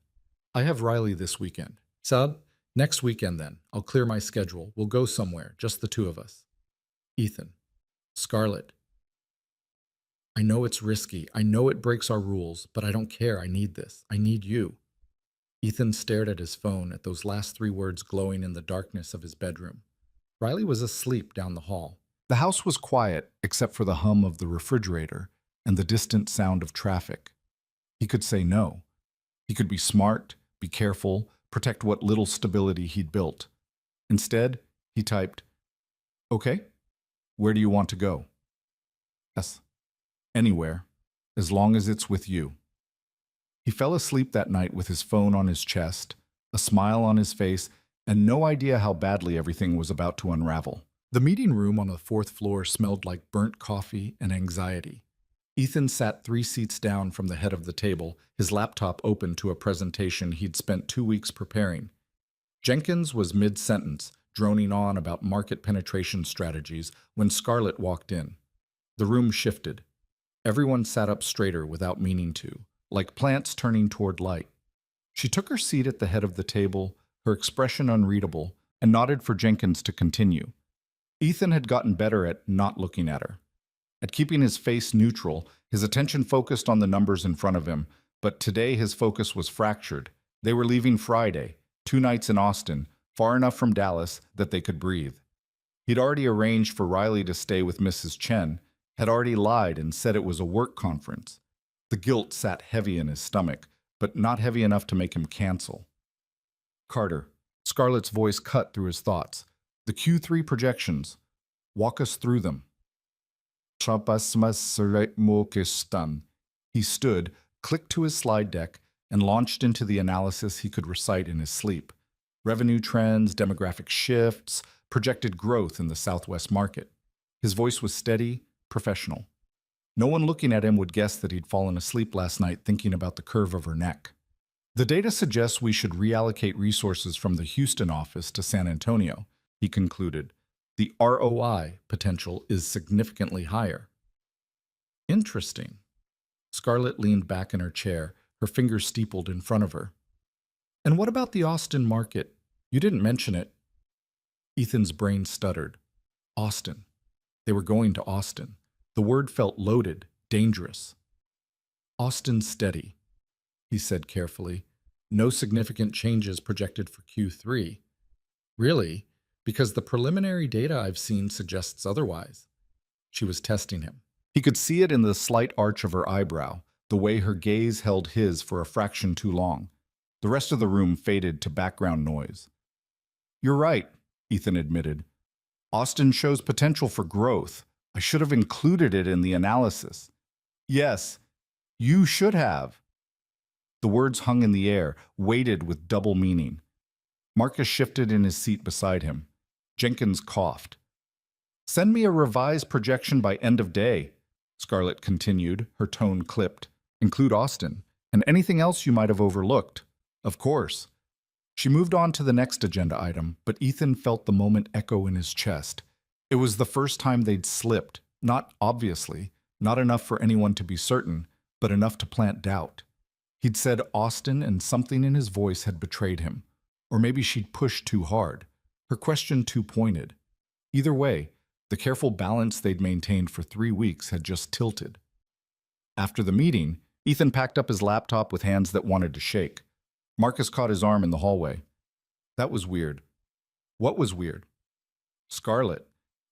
I have Riley this weekend. Sub, next weekend then. I'll clear my schedule. We'll go somewhere, just the two of us. Ethan. Scarlett. I know it's risky. I know it breaks our rules, but I don't care. I need this. I need you. Ethan stared at his phone, at those last three words glowing in the darkness of his bedroom. Riley was asleep down the hall. The house was quiet, except for the hum of the refrigerator and the distant sound of traffic. He could say no. He could be smart, be careful, protect what little stability he'd built. Instead, he typed, "Okay, where do you want to go?" S. Anywhere, as long as it's with you. He fell asleep that night with his phone on his chest, a smile on his face, and no idea how badly everything was about to unravel. The meeting room on the fourth floor smelled like burnt coffee and anxiety. Ethan sat 3 seats down from the head of the table, his laptop open to a presentation he'd spent 2 weeks preparing. Jenkins was mid-sentence, droning on about market penetration strategies, when Scarlett walked in. The room shifted. Everyone sat up straighter without meaning to, like plants turning toward light. She took her seat at the head of the table, her expression unreadable, and nodded for Jenkins to continue. Ethan had gotten better at not looking at her, at keeping his face neutral, his attention focused on the numbers in front of him, but today his focus was fractured. They were leaving Friday, 2 nights in Austin, far enough from Dallas that they could breathe. He'd already arranged for Riley to stay with Mrs. Chen, had already lied and said it was a work conference. The guilt sat heavy in his stomach, but not heavy enough to make him cancel. Carter. Scarlett's voice cut through his thoughts. The Q3 projections. Walk us through them. He stood, clicked to his slide deck, and launched into the analysis he could recite in his sleep. Revenue trends, demographic shifts, projected growth in the Southwest market. His voice was steady, professional. No one looking at him would guess that he'd fallen asleep last night thinking about the curve of her neck. The data suggests we should reallocate resources from the Houston office to San Antonio, he concluded. The ROI potential is significantly higher. Interesting. Scarlett leaned back in her chair, her fingers steepled in front of her. And what about the Austin market? You didn't mention it. Ethan's brain stuttered. Austin. They were going to Austin. The word felt loaded, dangerous. Austin's steady, he said carefully. No significant changes projected for Q3. Really? Because the preliminary data I've seen suggests otherwise. She was testing him. He could see it in the slight arch of her eyebrow, the way her gaze held his for a fraction too long. The rest of the room faded to background noise. You're right, Ethan admitted. Austin shows potential for growth. I should have included it in the analysis. Yes, you should have. The words hung in the air, weighted with double meaning. Marcus shifted in his seat beside him. Jenkins coughed. Send me a revised projection by end of day, Scarlett continued, her tone clipped. Include Austin, and anything else you might have overlooked. Of course. She moved on to the next agenda item, but Ethan felt the moment echo in his chest. It was the first time they'd slipped, not obviously, not enough for anyone to be certain, but enough to plant doubt. He'd said Austin, and something in his voice had betrayed him. Or maybe she'd pushed too hard, her question too pointed. Either way, the careful balance they'd maintained for 3 weeks had just tilted. After the meeting, Ethan packed up his laptop with hands that wanted to shake. Marcus caught his arm in the hallway. That was weird. What was weird? Scarlett,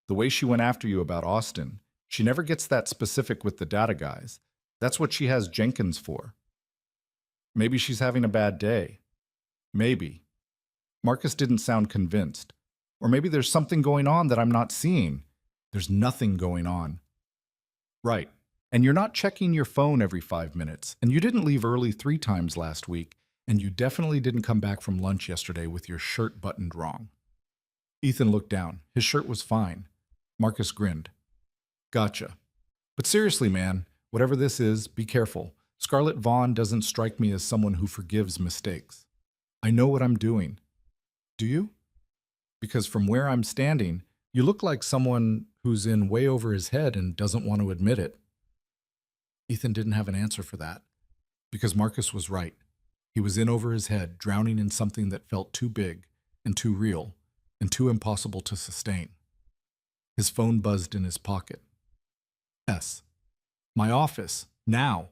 the way she went after you about Austin. She never gets that specific with the data guys. That's what she has Jenkins for. Maybe she's having a bad day. Maybe. Marcus didn't sound convinced. Or maybe there's something going on that I'm not seeing. There's nothing going on. Right. And you're not checking your phone every 5 minutes. And you didn't leave early 3 times last week. And you definitely didn't come back from lunch yesterday with your shirt buttoned wrong. Ethan looked down. His shirt was fine. Marcus grinned. Gotcha. But seriously, man, whatever this is, be careful. Scarlett Vaughn doesn't strike me as someone who forgives mistakes. I know what I'm doing. Do you? Because from where I'm standing, you look like someone who's in way over his head and doesn't want to admit it. Ethan didn't have an answer for that, because Marcus was right. He was in over his head, drowning in something that felt too big and too real and too impossible to sustain. His phone buzzed in his pocket. S. My office. Now.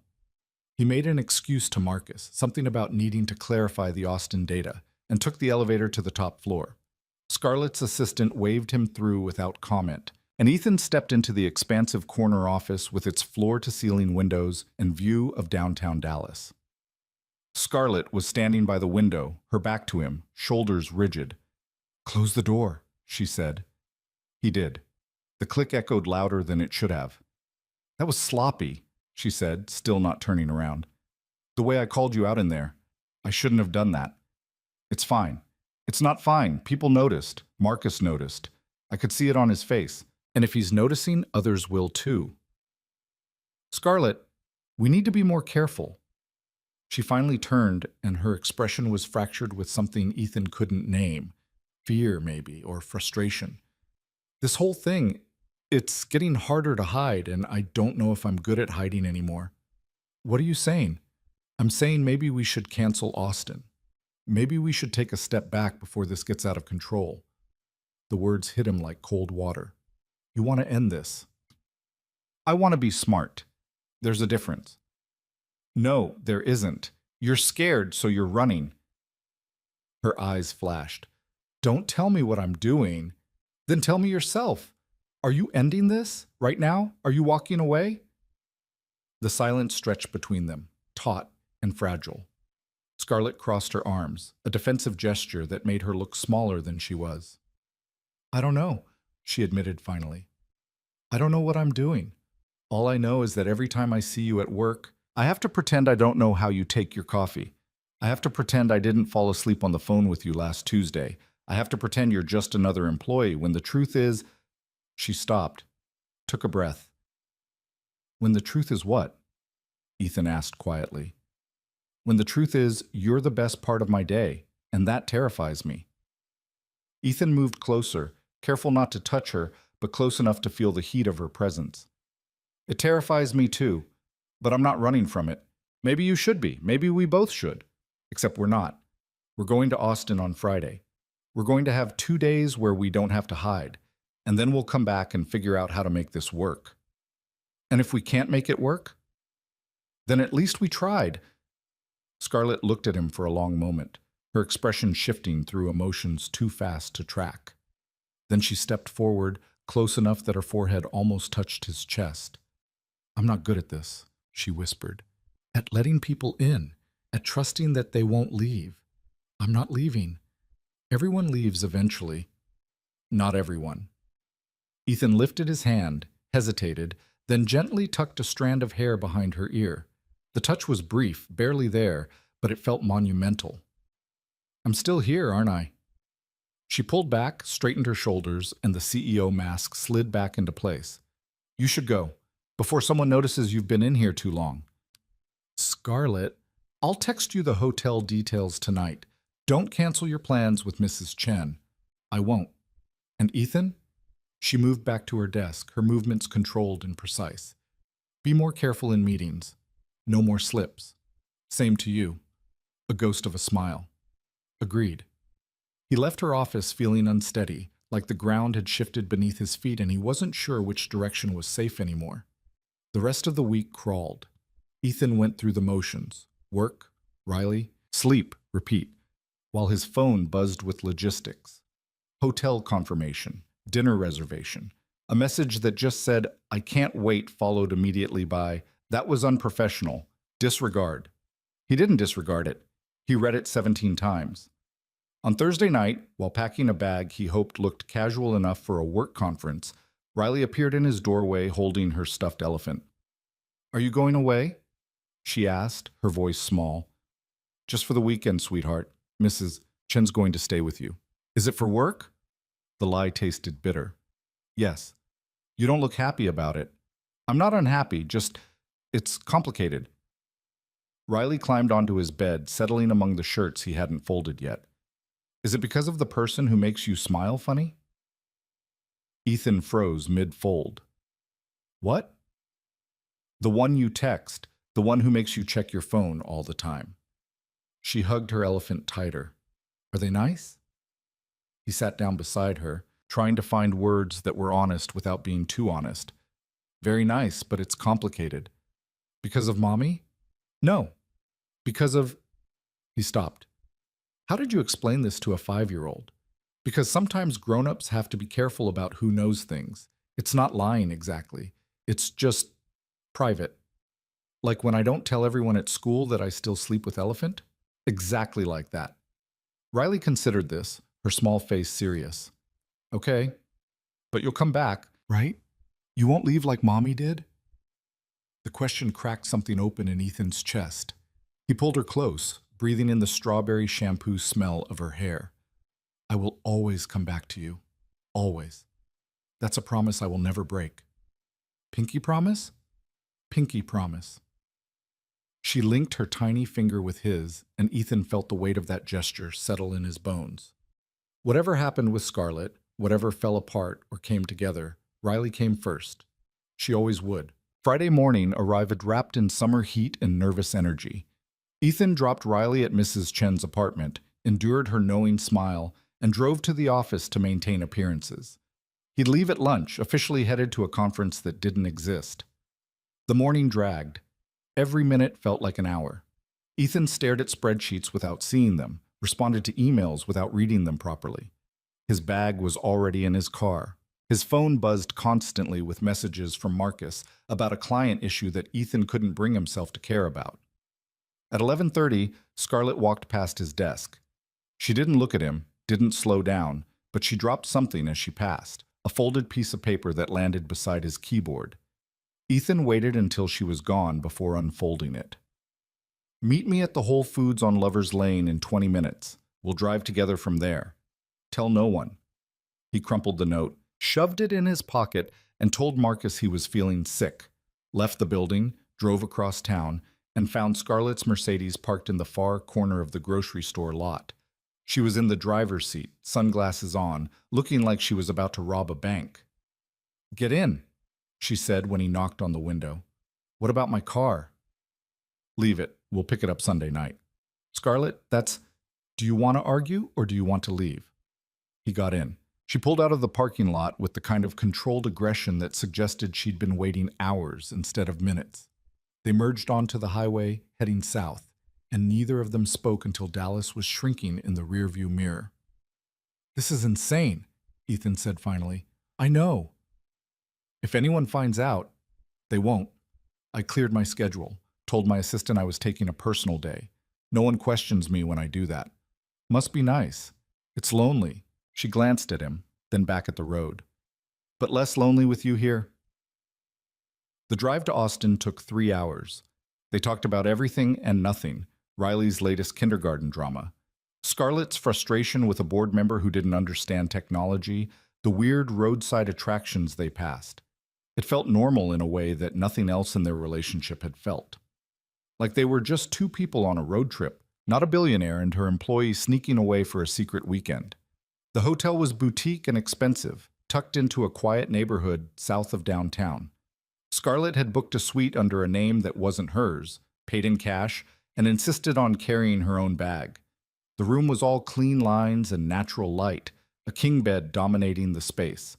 He made an excuse to Marcus, something about needing to clarify the Austin data, and took the elevator to the top floor. Scarlett's assistant waved him through without comment, and Ethan stepped into the expansive corner office with its floor-to-ceiling windows and view of downtown Dallas. Scarlett was standing by the window, her back to him, shoulders rigid. "Close the door," she said. He did. The click echoed louder than it should have. "That was sloppy," she said, still not turning around. "The way I called you out in there. I shouldn't have done that." "It's fine." "It's not fine. People noticed. Marcus noticed. I could see it on his face. And if he's noticing, others will too." "Scarlett, we need to be more careful." She finally turned, and her expression was fractured with something Ethan couldn't name. Fear, maybe, or frustration. "This whole thing, it's getting harder to hide, and I don't know if I'm good at hiding anymore." "What are you saying?" "I'm saying maybe we should cancel Austin. Maybe we should take a step back before this gets out of control." The words hit him like cold water. "You want to end this." "I want to be smart. There's a difference." "No, there isn't. You're scared, so you're running." Her eyes flashed. "Don't tell me what I'm doing. Then tell me yourself. Are you ending this right now? Are you walking away?" The silence stretched between them, taut and fragile. Scarlett crossed her arms, a defensive gesture that made her look smaller than she was. "I don't know," she admitted finally. "I don't know what I'm doing. All I know is that every time I see you at work, I have to pretend I don't know how you take your coffee. I have to pretend I didn't fall asleep on the phone with you last Tuesday. I have to pretend you're just another employee when the truth is—" She stopped, took a breath. "When the truth is what?" Ethan asked quietly. "When the truth is, you're the best part of my day, and that terrifies me." Ethan moved closer, careful not to touch her, but close enough to feel the heat of her presence. "It terrifies me too, but I'm not running from it. Maybe you should be. Maybe we both should. Except we're not. We're going to Austin on Friday. We're going to have 2 days where we don't have to hide, and then we'll come back and figure out how to make this work. And if we can't make it work, then at least we tried." Scarlett looked at him for a long moment, her expression shifting through emotions too fast to track. Then she stepped forward, close enough that her forehead almost touched his chest. "I'm not good at this," she whispered. "At letting people in, at trusting that they won't leave. I'm not leaving. Everyone leaves eventually." "Not everyone." Ethan lifted his hand, hesitated, then gently tucked a strand of hair behind her ear. The touch was brief, barely there, but it felt monumental. "I'm still here, aren't I?" She pulled back, straightened her shoulders, and the CEO mask slid back into place. "You should go, before someone notices you've been in here too long." "Scarlett, I'll text you the hotel details tonight. Don't cancel your plans with Mrs. Chen." "I won't." "And Ethan?" She moved back to her desk, her movements controlled and precise. "Be more careful in meetings. No more slips. Same to you." A ghost of a smile. "Agreed." He left her office feeling unsteady, like the ground had shifted beneath his feet and he wasn't sure which direction was safe anymore. The rest of the week crawled. Ethan went through the motions. Work, Riley, sleep, repeat, while his phone buzzed with logistics. Hotel confirmation, dinner reservation. A message that just said, "I can't wait," followed immediately by, "That was unprofessional. Disregard." He didn't disregard it. He read it 17 times. On Thursday night, while packing a bag he hoped looked casual enough for a work conference, Riley appeared in his doorway holding her stuffed elephant. "Are you going away?" she asked, her voice small. "Just for the weekend, sweetheart. Mrs. Chen's going to stay with you." "Is it for work?" The lie tasted bitter. "Yes." "You don't look happy about it." "I'm not unhappy, just it's complicated." Riley climbed onto his bed, settling among the shirts he hadn't folded yet. "Is it because of the person who makes you smile funny?" Ethan froze mid-fold. "What?" "The one you text, the one who makes you check your phone all the time." She hugged her elephant tighter. "Are they nice?" He sat down beside her, trying to find words that were honest without being too honest. "Very nice, but it's complicated." "Because of Mommy?" "No. Because of—" He stopped. "How did you explain this to a 5-year-old? Because sometimes grown-ups have to be careful about who knows things. It's not lying exactly. It's just private. Like when I don't tell everyone at school that I still sleep with Elephant? Exactly like that." Riley considered this, her small face serious. "Okay, but you'll come back, right? You won't leave like Mommy did?" The question cracked something open in Ethan's chest. He pulled her close, breathing in the strawberry shampoo smell of her hair. "I will always come back to you. Always. That's a promise I will never break." "Pinky promise?" "Pinky promise." She linked her tiny finger with his, and Ethan felt the weight of that gesture settle in his bones. Whatever happened with Scarlett, whatever fell apart or came together, Riley came first. She always would. Friday morning arrived wrapped in summer heat and nervous energy. Ethan dropped Riley at Mrs. Chen's apartment, endured her knowing smile, and drove to the office to maintain appearances. He'd leave at lunch, officially headed to a conference that didn't exist. The morning dragged. Every minute felt like an hour. Ethan stared at spreadsheets without seeing them, responded to emails without reading them properly. His bag was already in his car. His phone buzzed constantly with messages from Marcus about a client issue that Ethan couldn't bring himself to care about. At 11:30, Scarlett walked past his desk. She didn't look at him, didn't slow down, but she dropped something as she passed, a folded piece of paper that landed beside his keyboard. Ethan waited until she was gone before unfolding it. "Meet me at the Whole Foods on Lover's Lane in 20 minutes. We'll drive together from there. Tell no one." He crumpled the note, shoved it in his pocket, and told Marcus he was feeling sick, left the building, drove across town, and found Scarlett's Mercedes parked in the far corner of the grocery store lot. She was in the driver's seat, sunglasses on, looking like she was about to rob a bank. "Get in," she said when he knocked on the window. "What about my car?" "Leave it. We'll pick it up Sunday night." "Scarlett, do you want to argue or do you want to leave?" He got in. She pulled out of the parking lot with the kind of controlled aggression that suggested she'd been waiting hours instead of minutes. They merged onto the highway, heading south, and neither of them spoke until Dallas was shrinking in the rearview mirror. "This is insane," Ethan said finally. "I know." "If anyone finds out, they won't. I cleared my schedule, told my assistant I was taking a personal day. No one questions me when I do that. Must be nice. It's lonely." She glanced at him, then back at the road. "But less lonely with you here?" The drive to Austin took 3 hours. They talked about everything and nothing, Riley's latest kindergarten drama, Scarlett's frustration with a board member who didn't understand technology, the weird roadside attractions they passed. It felt normal in a way that nothing else in their relationship had felt. Like they were just two people on a road trip, not a billionaire and her employee sneaking away for a secret weekend. The hotel was boutique and expensive, tucked into a quiet neighborhood south of downtown. Scarlett had booked a suite under a name that wasn't hers, paid in cash, and insisted on carrying her own bag. The room was all clean lines and natural light, a king bed dominating the space.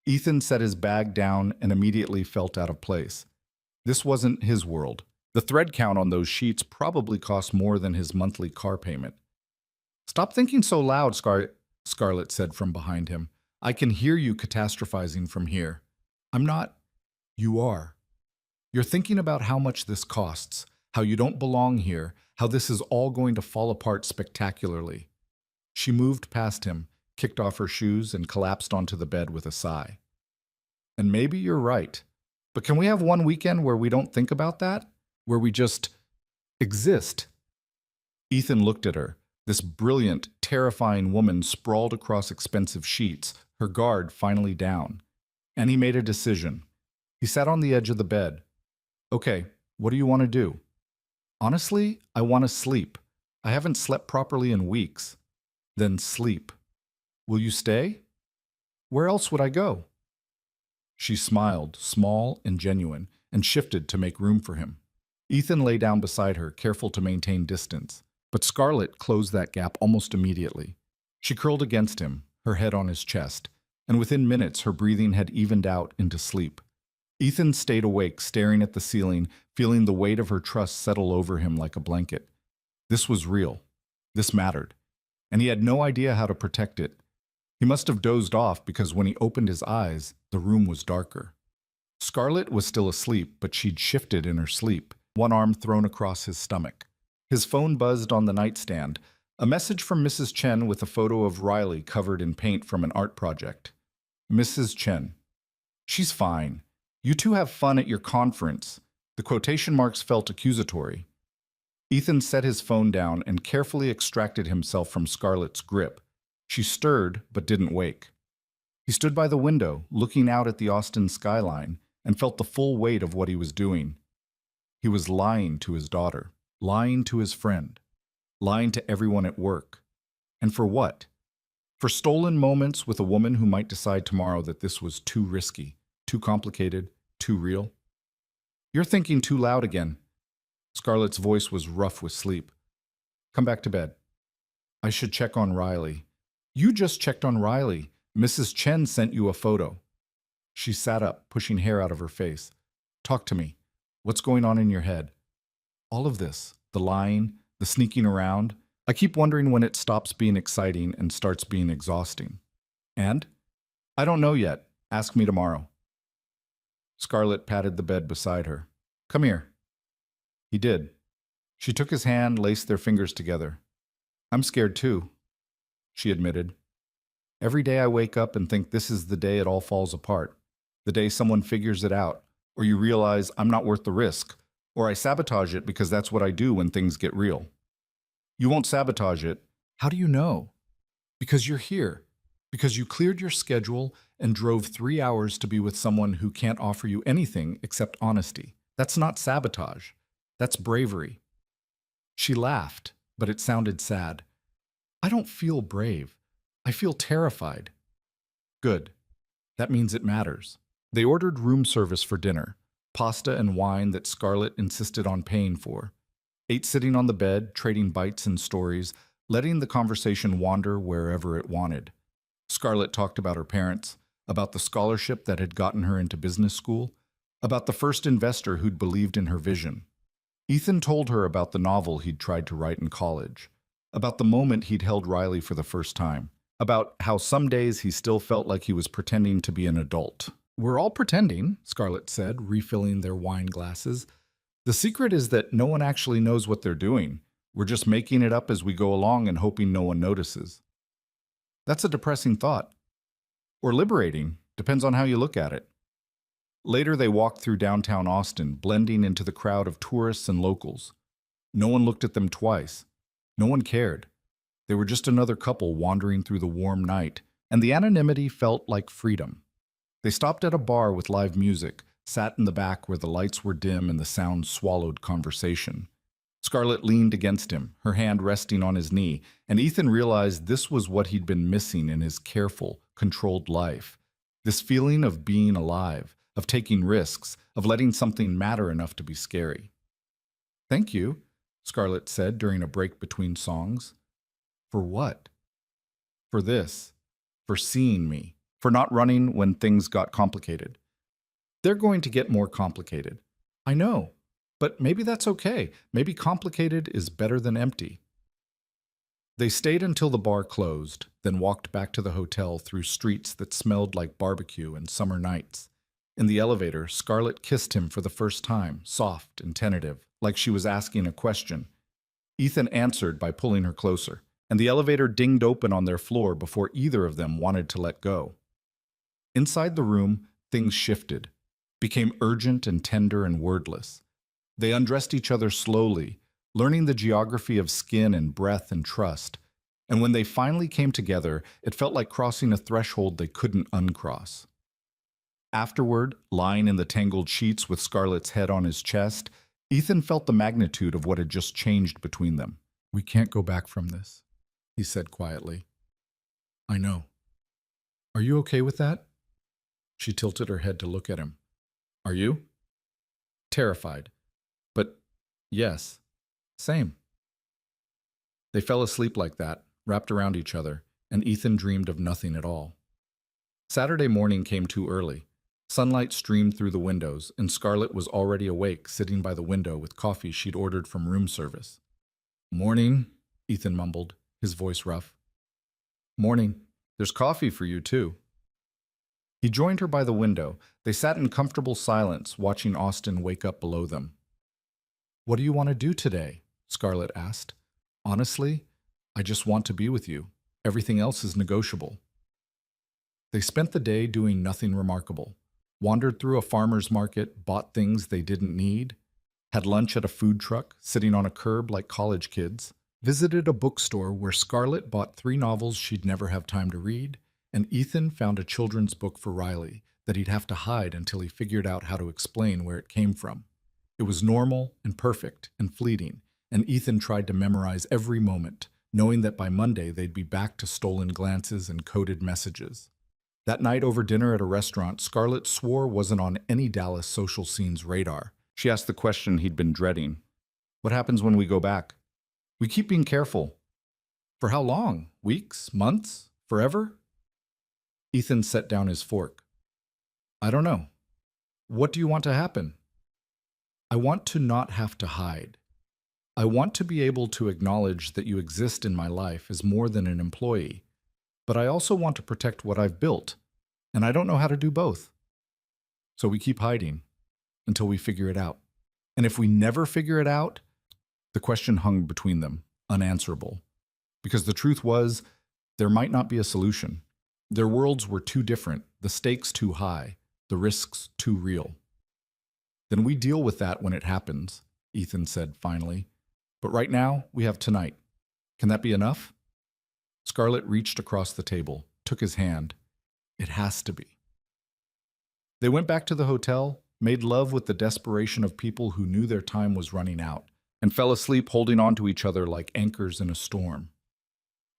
Ethan set his bag down and immediately felt out of place. This wasn't his world. The thread count on those sheets probably cost more than his monthly car payment. Stop thinking so loud, Scarlett said from behind him. I can hear you catastrophizing from here. I'm not. You are. You're thinking about how much this costs, how you don't belong here, how this is all going to fall apart spectacularly. She moved past him, kicked off her shoes, and collapsed onto the bed with a sigh. And maybe you're right. But can we have one weekend where we don't think about that? Where we just exist? Ethan looked at her, this brilliant, terrifying woman sprawled across expensive sheets, her guard finally down. And he made a decision. He sat on the edge of the bed. Okay, what do you want to do? Honestly, I want to sleep. I haven't slept properly in weeks. Then sleep. Will you stay? Where else would I go? She smiled, small and genuine, and shifted to make room for him. Ethan lay down beside her, careful to maintain distance. But Scarlett closed that gap almost immediately. She curled against him, her head on his chest, and within minutes her breathing had evened out into sleep. Ethan stayed awake, staring at the ceiling, feeling the weight of her trust settle over him like a blanket. This was real. This mattered. And he had no idea how to protect it. He must have dozed off because when he opened his eyes, the room was darker. Scarlett was still asleep, but she'd shifted in her sleep, one arm thrown across his stomach. His phone buzzed on the nightstand, a message from Mrs. Chen with a photo of Riley covered in paint from an art project. Mrs. Chen. She's fine. You two have fun at your conference. The quotation marks felt accusatory. Ethan set his phone down and carefully extracted himself from Scarlett's grip. She stirred, but didn't wake. He stood by the window, looking out at the Austin skyline, and felt the full weight of what he was doing. He was lying to his daughter, lying to his friend, lying to everyone at work. And for what? For stolen moments with a woman who might decide tomorrow that this was too risky, too complicated, too real? You're thinking too loud again. Scarlett's voice was rough with sleep. Come back to bed. I should check on Riley. You just checked on Riley. Mrs. Chen sent you a photo. She sat up, pushing hair out of her face. Talk to me. What's going on in your head? All of this, the lying, the sneaking around. I keep wondering when it stops being exciting and starts being exhausting. And? I don't know yet. Ask me tomorrow. Scarlett patted the bed beside her. Come here. He did. She took his hand, laced their fingers together. I'm scared too, she admitted. Every day I wake up and think this is the day it all falls apart. The day someone figures it out, or you realize I'm not worth the risk, or I sabotage it because that's what I do when things get real. You won't sabotage it. How do you know? Because you're here. Because you cleared your schedule and drove 3 hours to be with someone who can't offer you anything except honesty. That's not sabotage. That's bravery. She laughed, but it sounded sad. I don't feel brave. I feel terrified. Good. That means it matters. They ordered room service for dinner, pasta and wine that Scarlett insisted on paying for. Ate sitting on the bed, trading bites and stories, letting the conversation wander wherever it wanted. Scarlett talked about her parents, about the scholarship that had gotten her into business school, about the first investor who'd believed in her vision. Ethan told her about the novel he'd tried to write in college, about the moment he'd held Riley for the first time, about how some days he still felt like he was pretending to be an adult. We're all pretending, Scarlett said, refilling their wine glasses. The secret is that no one actually knows what they're doing. We're just making it up as we go along and hoping no one notices. That's a depressing thought. Or liberating, depends on how you look at it. Later they walked through downtown Austin, blending into the crowd of tourists and locals. No one looked at them twice. No one cared. They were just another couple wandering through the warm night, and the anonymity felt like freedom. They stopped at a bar with live music, sat in the back where the lights were dim and the sound swallowed conversation. Scarlett leaned against him, her hand resting on his knee, and Ethan realized this was what he'd been missing in his careful, controlled life. This feeling of being alive, of taking risks, of letting something matter enough to be scary. Thank you, Scarlett said during a break between songs. For what? For this. For seeing me. For not running when things got complicated. They're going to get more complicated. I know. But maybe that's okay. Maybe complicated is better than empty. They stayed until the bar closed, then walked back to the hotel through streets that smelled like barbecue and summer nights. In the elevator, Scarlett kissed him for the first time, soft and tentative, like she was asking a question. Ethan answered by pulling her closer, and the elevator dinged open on their floor before either of them wanted to let go. Inside the room, things shifted, became urgent and tender and wordless. They undressed each other slowly, learning the geography of skin and breath and trust. And when they finally came together, it felt like crossing a threshold they couldn't uncross. Afterward, lying in the tangled sheets with Scarlett's head on his chest, Ethan felt the magnitude of what had just changed between them. "We can't go back from this," he said quietly. "I know. Are you okay with that?" She tilted her head to look at him. "Are you?" Terrified. But yes, same. They fell asleep like that, wrapped around each other, and Ethan dreamed of nothing at all. Saturday morning came too early. Sunlight streamed through the windows, and Scarlett was already awake, sitting by the window with coffee she'd ordered from room service. "Morning," Ethan mumbled, his voice rough. "Morning. There's coffee for you, too." He joined her by the window. They sat in comfortable silence, watching Austin wake up below them. "What do you want to do today?" Scarlett asked. "Honestly, I just want to be with you. Everything else is negotiable." They spent the day doing nothing remarkable. Wandered through a farmer's market, bought things they didn't need, had lunch at a food truck, sitting on a curb like college kids, visited a bookstore where Scarlett bought 3 novels she'd never have time to read, and Ethan found a children's book for Riley that he'd have to hide until he figured out how to explain where it came from. It was normal and perfect and fleeting, and Ethan tried to memorize every moment, knowing that by Monday they'd be back to stolen glances and coded messages. That night over dinner at a restaurant, Scarlett swore wasn't on any Dallas social scene's radar. She asked the question he'd been dreading. "What happens when we go back?" "We keep being careful." "For how long? Weeks? Months? Forever?" Ethan set down his fork. "I don't know. What do you want to happen?" "I want to not have to hide. I want to be able to acknowledge that you exist in my life as more than an employee. But I also want to protect what I've built, and I don't know how to do both. So we keep hiding until we figure it out. And if we never figure it out," the question hung between them, unanswerable. Because the truth was, there might not be a solution. Their worlds were too different, the stakes too high, the risks too real. "Then we deal with that when it happens," Ethan said finally. "But right now, we have tonight. Can that be enough?" Scarlett reached across the table, took his hand. "It has to be." They went back to the hotel, made love with the desperation of people who knew their time was running out, and fell asleep holding on to each other like anchors in a storm.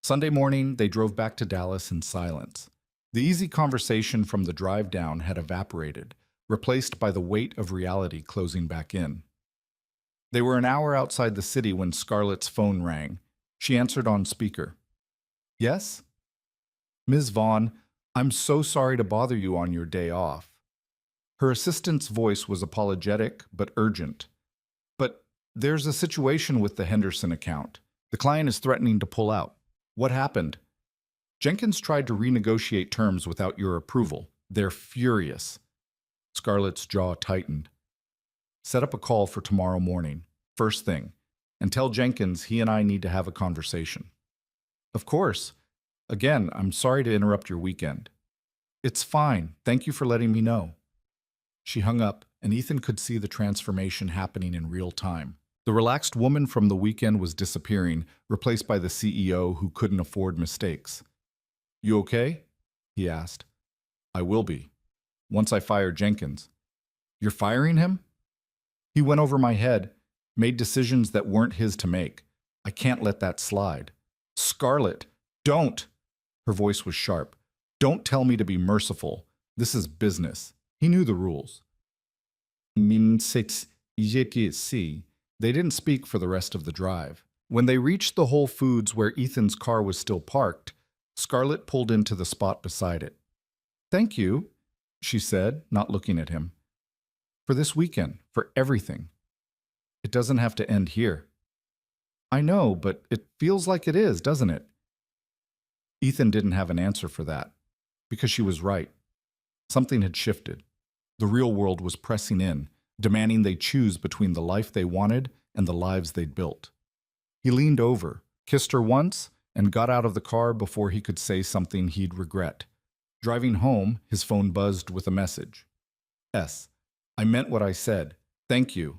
Sunday morning, they drove back to Dallas in silence. The easy conversation from the drive down had evaporated, replaced by the weight of reality closing back in. They were an hour outside the city when Scarlett's phone rang. She answered on speaker. "Yes?" "Ms. Vaughn, I'm so sorry to bother you on your day off." Her assistant's voice was apologetic but urgent. "But there's a situation with the Henderson account. The client is threatening to pull out." "What happened?" "Jenkins tried to renegotiate terms without your approval. They're furious." Scarlett's jaw tightened. "Set up a call for tomorrow morning, first thing, and tell Jenkins he and I need to have a conversation." "Of course. Again, I'm sorry to interrupt your weekend." "It's fine. Thank you for letting me know." She hung up, and Ethan could see the transformation happening in real time. The relaxed woman from the weekend was disappearing, replaced by the CEO who couldn't afford mistakes. "You okay?" he asked. "I will be. Once I fire Jenkins." "You're firing him?" "He went over my head, made decisions that weren't his to make. I can't let that slide." "Scarlett, don't!" Her voice was sharp. "Don't tell me to be merciful. This is business." He knew the rules. They didn't speak for the rest of the drive. When they reached the Whole Foods where Ethan's car was still parked, Scarlett pulled into the spot beside it. "Thank you," she said, not looking at him. "For this weekend, for everything." It doesn't have to end here. I know, but it feels like it is, doesn't it? Ethan didn't have an answer for that, because she was right. Something had shifted. The real world was pressing in, demanding they choose between the life they wanted and the lives they'd built. He leaned over, kissed her once, and got out of the car before he could say something he'd regret. Driving home, his phone buzzed with a message. S. I meant what I said. Thank you.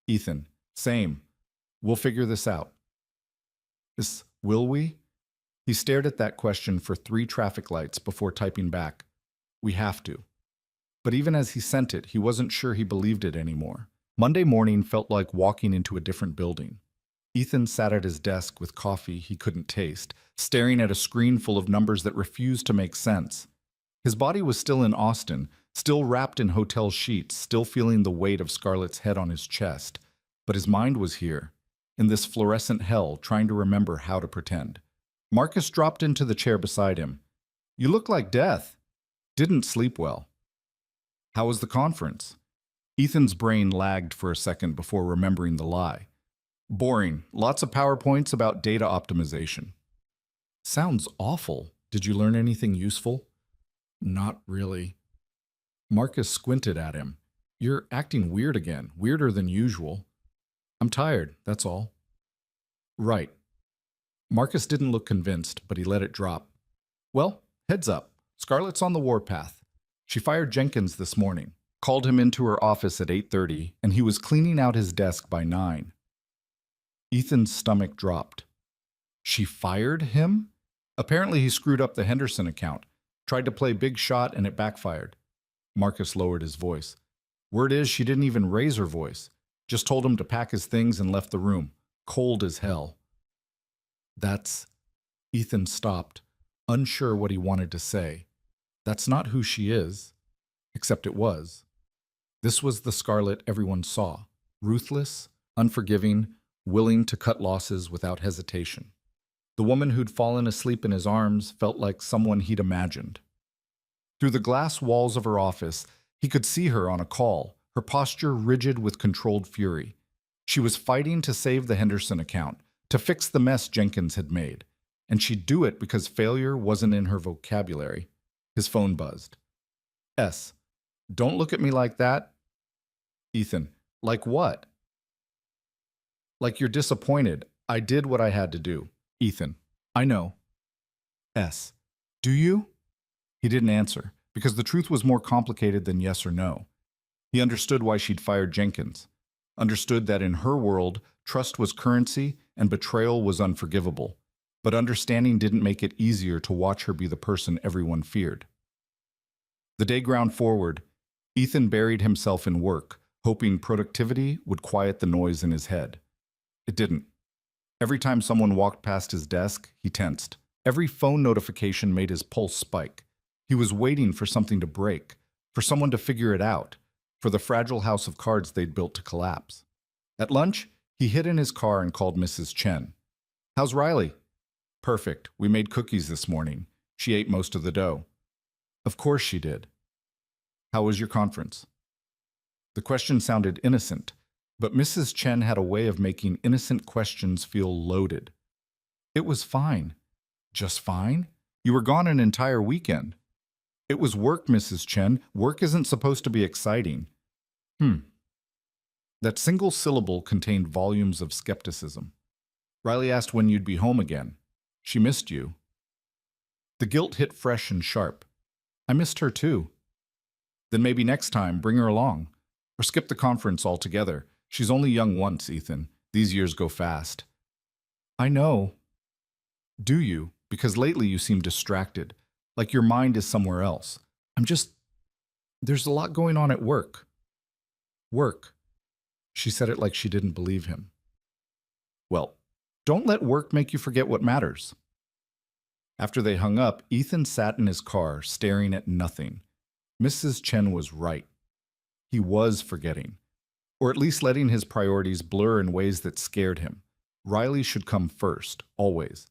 Ethan. Same. We'll figure this out. Will we? He stared at that question for 3 traffic lights before typing back. We have to. But even as he sent it, he wasn't sure he believed it anymore. Monday morning felt like walking into a different building. Ethan sat at his desk with coffee he couldn't taste, staring at a screen full of numbers that refused to make sense. His body was still in Austin, still wrapped in hotel sheets, still feeling the weight of Scarlett's head on his chest. But his mind was here, in this fluorescent hell, trying to remember how to pretend. Marcus dropped into the chair beside him. You look like death. Didn't sleep well. How was the conference? Ethan's brain lagged for a second before remembering the lie. Boring. Lots of PowerPoints about data optimization. Sounds awful. Did you learn anything useful? Not really. Marcus squinted at him. You're acting weird again, weirder than usual. I'm tired, that's all. Right. Marcus didn't look convinced, but he let it drop. Well, heads up. Scarlett's on the warpath. She fired Jenkins this morning, called him into her office at 8:30, and he was cleaning out his desk by 9. Ethan's stomach dropped. She fired him? Apparently he screwed up the Henderson account, tried to play big shot, and it backfired. Marcus lowered his voice. Word is she didn't even raise her voice. Just told him to pack his things and left the room. Cold as hell. That's... Ethan stopped, unsure what he wanted to say. That's not who she is. Except it was. This was the Scarlett everyone saw. Ruthless, unforgiving, willing to cut losses without hesitation. The woman who'd fallen asleep in his arms felt like someone he'd imagined. Through the glass walls of her office, he could see her on a call, her posture rigid with controlled fury. She was fighting to save the Henderson account, to fix the mess Jenkins had made, and she'd do it because failure wasn't in her vocabulary. His phone buzzed. S. Don't look at me like that. Ethan. Like what? Like you're disappointed. I did what I had to do. Ethan. I know. S. Do you? He didn't answer, because the truth was more complicated than yes or no. He understood why she'd fired Jenkins. Understood that in her world, trust was currency and betrayal was unforgivable. But understanding didn't make it easier to watch her be the person everyone feared. The day ground forward, Ethan buried himself in work, hoping productivity would quiet the noise in his head. It didn't. Every time someone walked past his desk, he tensed. Every phone notification made his pulse spike. He was waiting for something to break, for someone to figure it out, for the fragile house of cards they'd built to collapse. At lunch, he hid in his car and called Mrs. Chen. How's Riley? Perfect. We made cookies this morning. She ate most of the dough. Of course she did. How was your conference? The question sounded innocent, but Mrs. Chen had a way of making innocent questions feel loaded. It was fine. Just fine? You were gone an entire weekend. It was work, Mrs. Chen. Work isn't supposed to be exciting. That single syllable contained volumes of skepticism. Riley asked when you'd be home again. She missed you. The guilt hit fresh and sharp. I missed her too. Then maybe next time, bring her along. Or skip the conference altogether. She's only young once, Ethan. These years go fast. I know. Do you? Because lately you seem distracted, like your mind is somewhere else. There's a lot going on at work. Work. She said it like she didn't believe him. Well, don't let work make you forget what matters. After they hung up, Ethan sat in his car, staring at nothing. Mrs. Chen was right. He was forgetting, or at least letting his priorities blur in ways that scared him. Riley should come first, always.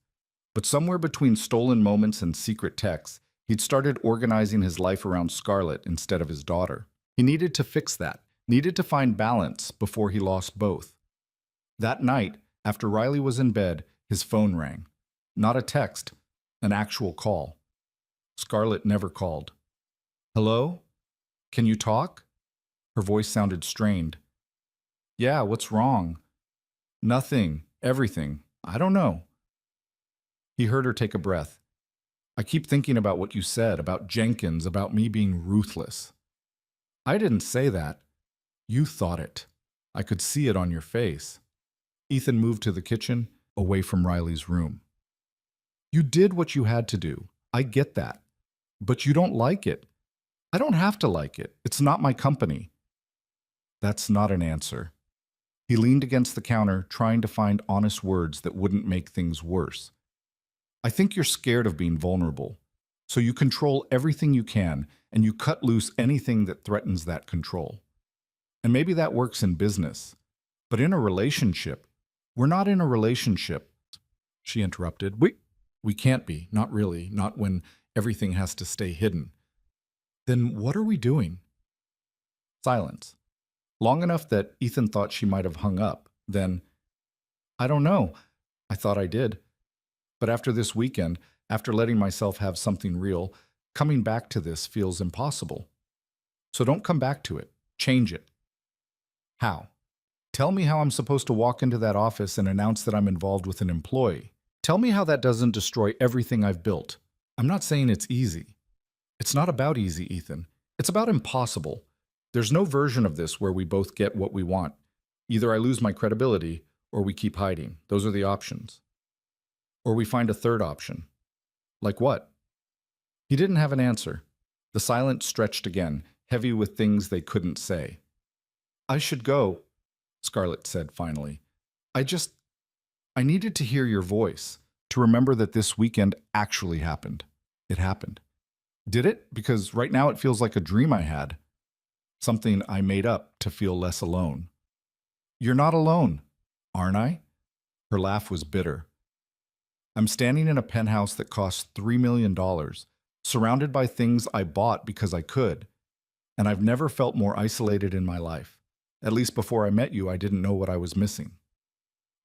But somewhere between stolen moments and secret texts, he'd started organizing his life around Scarlett instead of his daughter. He needed to fix that, Needed to find balance before he lost both. That night, after Riley was in bed, his phone rang. Not a text, an actual call. Scarlett never called. Hello? Can you talk? Her voice sounded strained. Yeah, what's wrong? Nothing. Everything. I don't know. He heard her take a breath. I keep thinking about what you said, about Jenkins, about me being ruthless. I didn't say that. You thought it. I could see it on your face. Ethan moved to the kitchen, away from Riley's room. You did what you had to do. I get that. But you don't like it. I don't have to like it. It's not my company. That's not an answer. He leaned against the counter, trying to find honest words that wouldn't make things worse. I think you're scared of being vulnerable. So you control everything you can, and you cut loose anything that threatens that control. And maybe that works in business. But in a relationship, we're not in a relationship. She interrupted. We can't be. Not really. Not when everything has to stay hidden. Then what are we doing? Silence. Long enough that Ethan thought she might have hung up. Then, I don't know. I thought I did. But after this weekend, after letting myself have something real, coming back to this feels impossible. So don't come back to it. Change it. How? Tell me how I'm supposed to walk into that office and announce that I'm involved with an employee. Tell me how that doesn't destroy everything I've built. I'm not saying it's easy. It's not about easy, Ethan. It's about impossible. There's no version of this where we both get what we want. Either I lose my credibility or we keep hiding. Those are the options. Or we find a third option. Like what? He didn't have an answer. The silence stretched again, heavy with things they couldn't say. I should go, Scarlett said finally. I needed to hear your voice, to remember that this weekend actually happened. It happened. Did it? Because right now it feels like a dream I had. Something I made up to feel less alone. You're not alone, aren't I? Her laugh was bitter. I'm standing in a penthouse that cost $3 million, surrounded by things I bought because I could, and I've never felt more isolated in my life. At least before I met you, I didn't know what I was missing.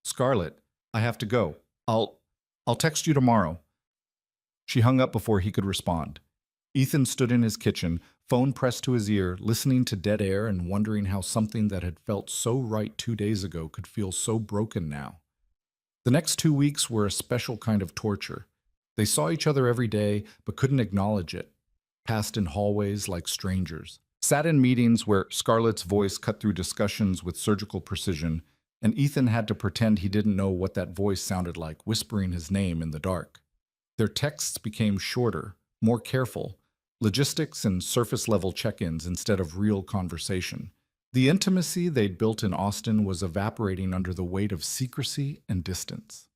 Scarlett, I have to go. I'll text you tomorrow. She hung up before he could respond. Ethan stood in his kitchen, phone pressed to his ear, listening to dead air and wondering how something that had felt so right 2 days ago could feel so broken now. The next 2 weeks were a special kind of torture. They saw each other every day, but couldn't acknowledge it. Passed in hallways like strangers. Sat in meetings where Scarlett's voice cut through discussions with surgical precision, and Ethan had to pretend he didn't know what that voice sounded like, whispering his name in the dark. Their texts became shorter, more careful, logistics and surface-level check-ins instead of real conversation. The intimacy they'd built in Austin was evaporating under the weight of secrecy and distance.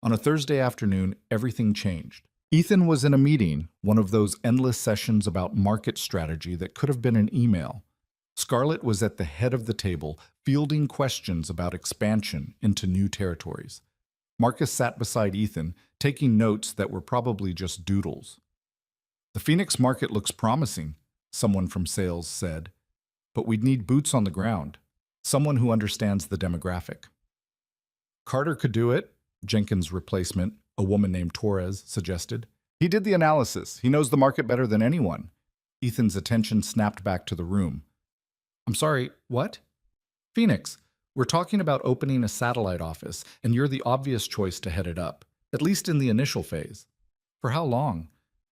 On a Thursday afternoon, everything changed. Ethan was in a meeting, one of those endless sessions about market strategy that could have been an email. Scarlett was at the head of the table, fielding questions about expansion into new territories. Marcus sat beside Ethan, taking notes that were probably just doodles. The Phoenix market looks promising, someone from sales said. But we'd need boots on the ground, someone who understands the demographic. Carter could do it, Jenkins' replacement, a woman named Torres, suggested. He did the analysis. He knows the market better than anyone. Ethan's attention snapped back to the room. I'm sorry, what? Phoenix, we're talking about opening a satellite office, and you're the obvious choice to head it up, at least in the initial phase. For how long?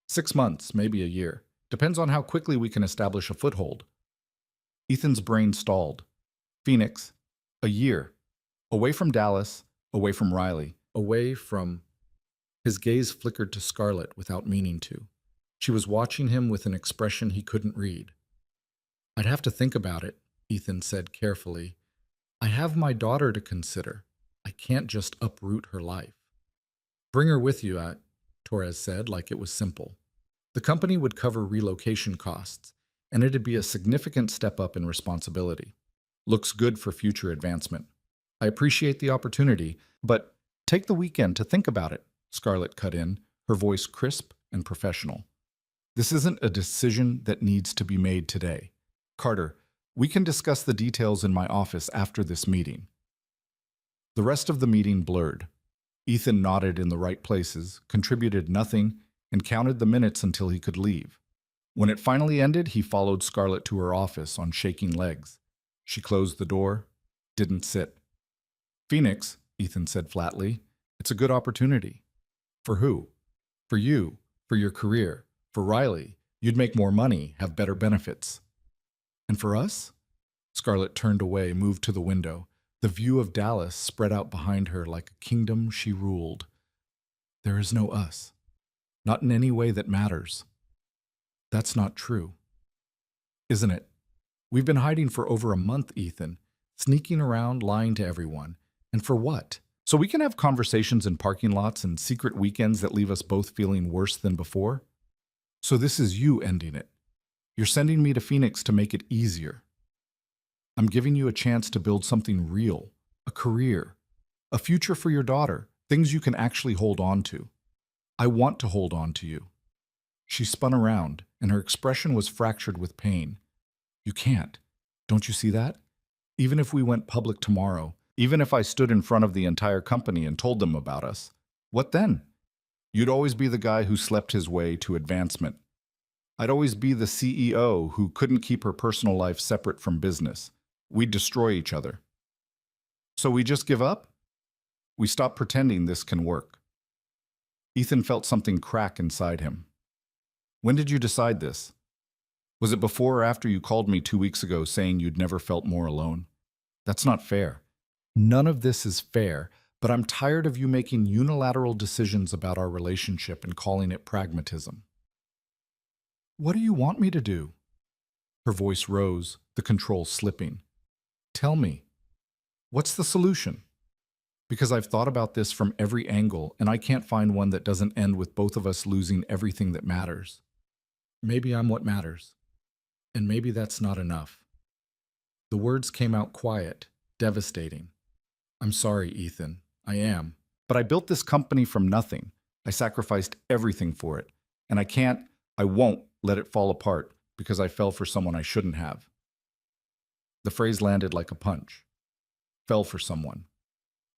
6 months, maybe a year. Depends on how quickly we can establish a foothold. Ethan's brain stalled. Phoenix, a year. Away from Dallas, away from Riley, away from... His gaze flickered to Scarlett without meaning to. She was watching him with an expression he couldn't read. I'd have to think about it, Ethan said carefully. I have my daughter to consider. I can't just uproot her life. Bring her with you, Torres said, like it was simple. The company would cover relocation costs, and it'd be a significant step up in responsibility. Looks good for future advancement. I appreciate the opportunity, but take the weekend to think about it, Scarlett cut in, her voice crisp and professional. This isn't a decision that needs to be made today. Carter, We can discuss the details in my office after this meeting. The rest of the meeting blurred. Ethan nodded in the right places, contributed nothing, and counted the minutes until he could leave. When it finally ended, he followed Scarlett to her office on shaking legs. She closed the door, didn't sit. "Phoenix," Ethan said flatly, "it's a good opportunity." "For who?" "For you, for your career, for Riley. You'd make more money, have better benefits." "And for us?" Scarlett turned away, moved to the window. The view of Dallas spread out behind her like a kingdom she ruled. "There is no us. Not in any way that matters." "That's not true." "Isn't it? We've been hiding for over a month, Ethan, sneaking around, lying to everyone. And for what? So we can have conversations in parking lots and secret weekends that leave us both feeling worse than before? So this is you ending it. You're sending me to Phoenix to make it easier. I'm giving you a chance to build something real, a career, a future for your daughter, things you can actually hold on to. I want to hold on to you." She spun around, and her expression was fractured with pain. "You can't. Don't you see that? Even if we went public tomorrow, even if I stood in front of the entire company and told them about us, what then? You'd always be the guy who slept his way to advancement. I'd always be the CEO who couldn't keep her personal life separate from business. We'd destroy each other. So we just give up? We stop pretending this can work." Ethan felt something crack inside him. "When did you decide this? Was it before or after you called me 2 weeks ago saying you'd never felt more alone? That's not fair." "None of this is fair, but I'm tired of you making unilateral decisions about our relationship and calling it pragmatism." "What do you want me to do?" Her voice rose, the control slipping. "Tell me. What's the solution? Because I've thought about this from every angle, and I can't find one that doesn't end with both of us losing everything that matters. Maybe I'm what matters. And maybe that's not enough." The words came out quiet, devastating. "I'm sorry, Ethan. I am. But I built this company from nothing. I sacrificed everything for it. And I won't let it fall apart because I fell for someone I shouldn't have." The phrase landed like a punch. Fell for someone.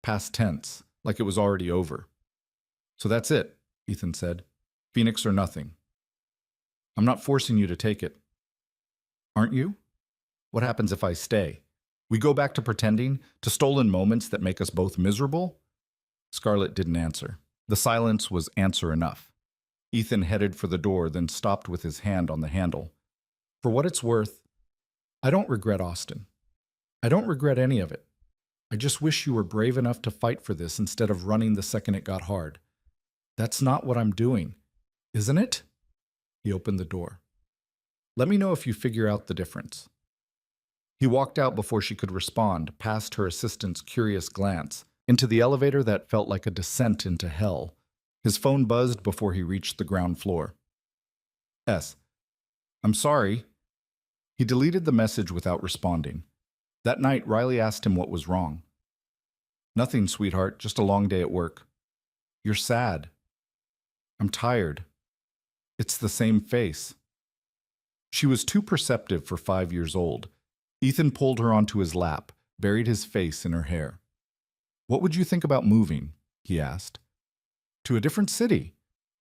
Past tense, like it was already over. "So that's it," Ethan said. "Phoenix or nothing. I'm not forcing you to take it." "Aren't you? What happens if I stay? We go back to pretending, to stolen moments that make us both miserable?" Scarlett didn't answer. The silence was answer enough. Ethan headed for the door, then stopped with his hand on the handle. "For what it's worth, I don't regret Austin. I don't regret any of it. I just wish you were brave enough to fight for this instead of running the second it got hard. That's not what I'm doing, isn't it?" He opened the door. "Let me know if you figure out the difference." He walked out before she could respond, past her assistant's curious glance, into the elevator that felt like a descent into hell. His phone buzzed before he reached the ground floor. "I'm sorry." He deleted the message without responding. That night, Riley asked him what was wrong. "Nothing, sweetheart, just a long day at work." "You're sad." "I'm tired." It's the same face. She was too perceptive for 5 years old. Ethan pulled her onto his lap, buried his face in her hair. "What would you think about moving?" he asked. "To a different city,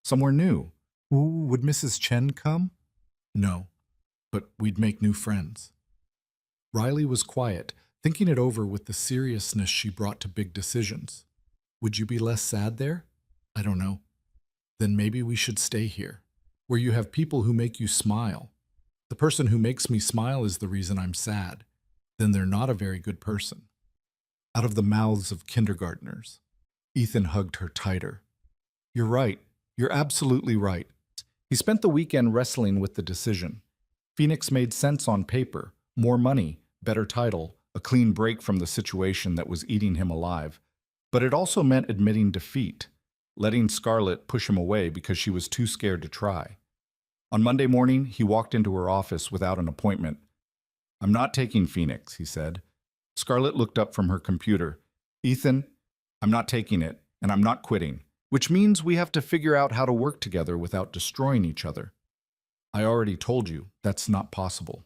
somewhere new." "Ooh, would Mrs. Chen come?" "No, but we'd make new friends." Riley was quiet, thinking it over with the seriousness she brought to big decisions. "Would you be less sad there?" "I don't know." "Then maybe we should stay here, where you have people who make you smile. The person who makes me smile is the reason I'm sad. Then they're not a very good person." Out of the mouths of kindergartners. Ethan hugged her tighter. "You're right. You're absolutely right." He spent the weekend wrestling with the decision. Phoenix made sense on paper. More money, better title, a clean break from the situation that was eating him alive. But it also meant admitting defeat, letting Scarlett push him away because she was too scared to try. On Monday morning, he walked into her office without an appointment. "I'm not taking Phoenix," he said. Scarlett looked up from her computer. "Ethan, I'm not taking it, and I'm not quitting, which means we have to figure out how to work together without destroying each other." "I already told you that's not possible."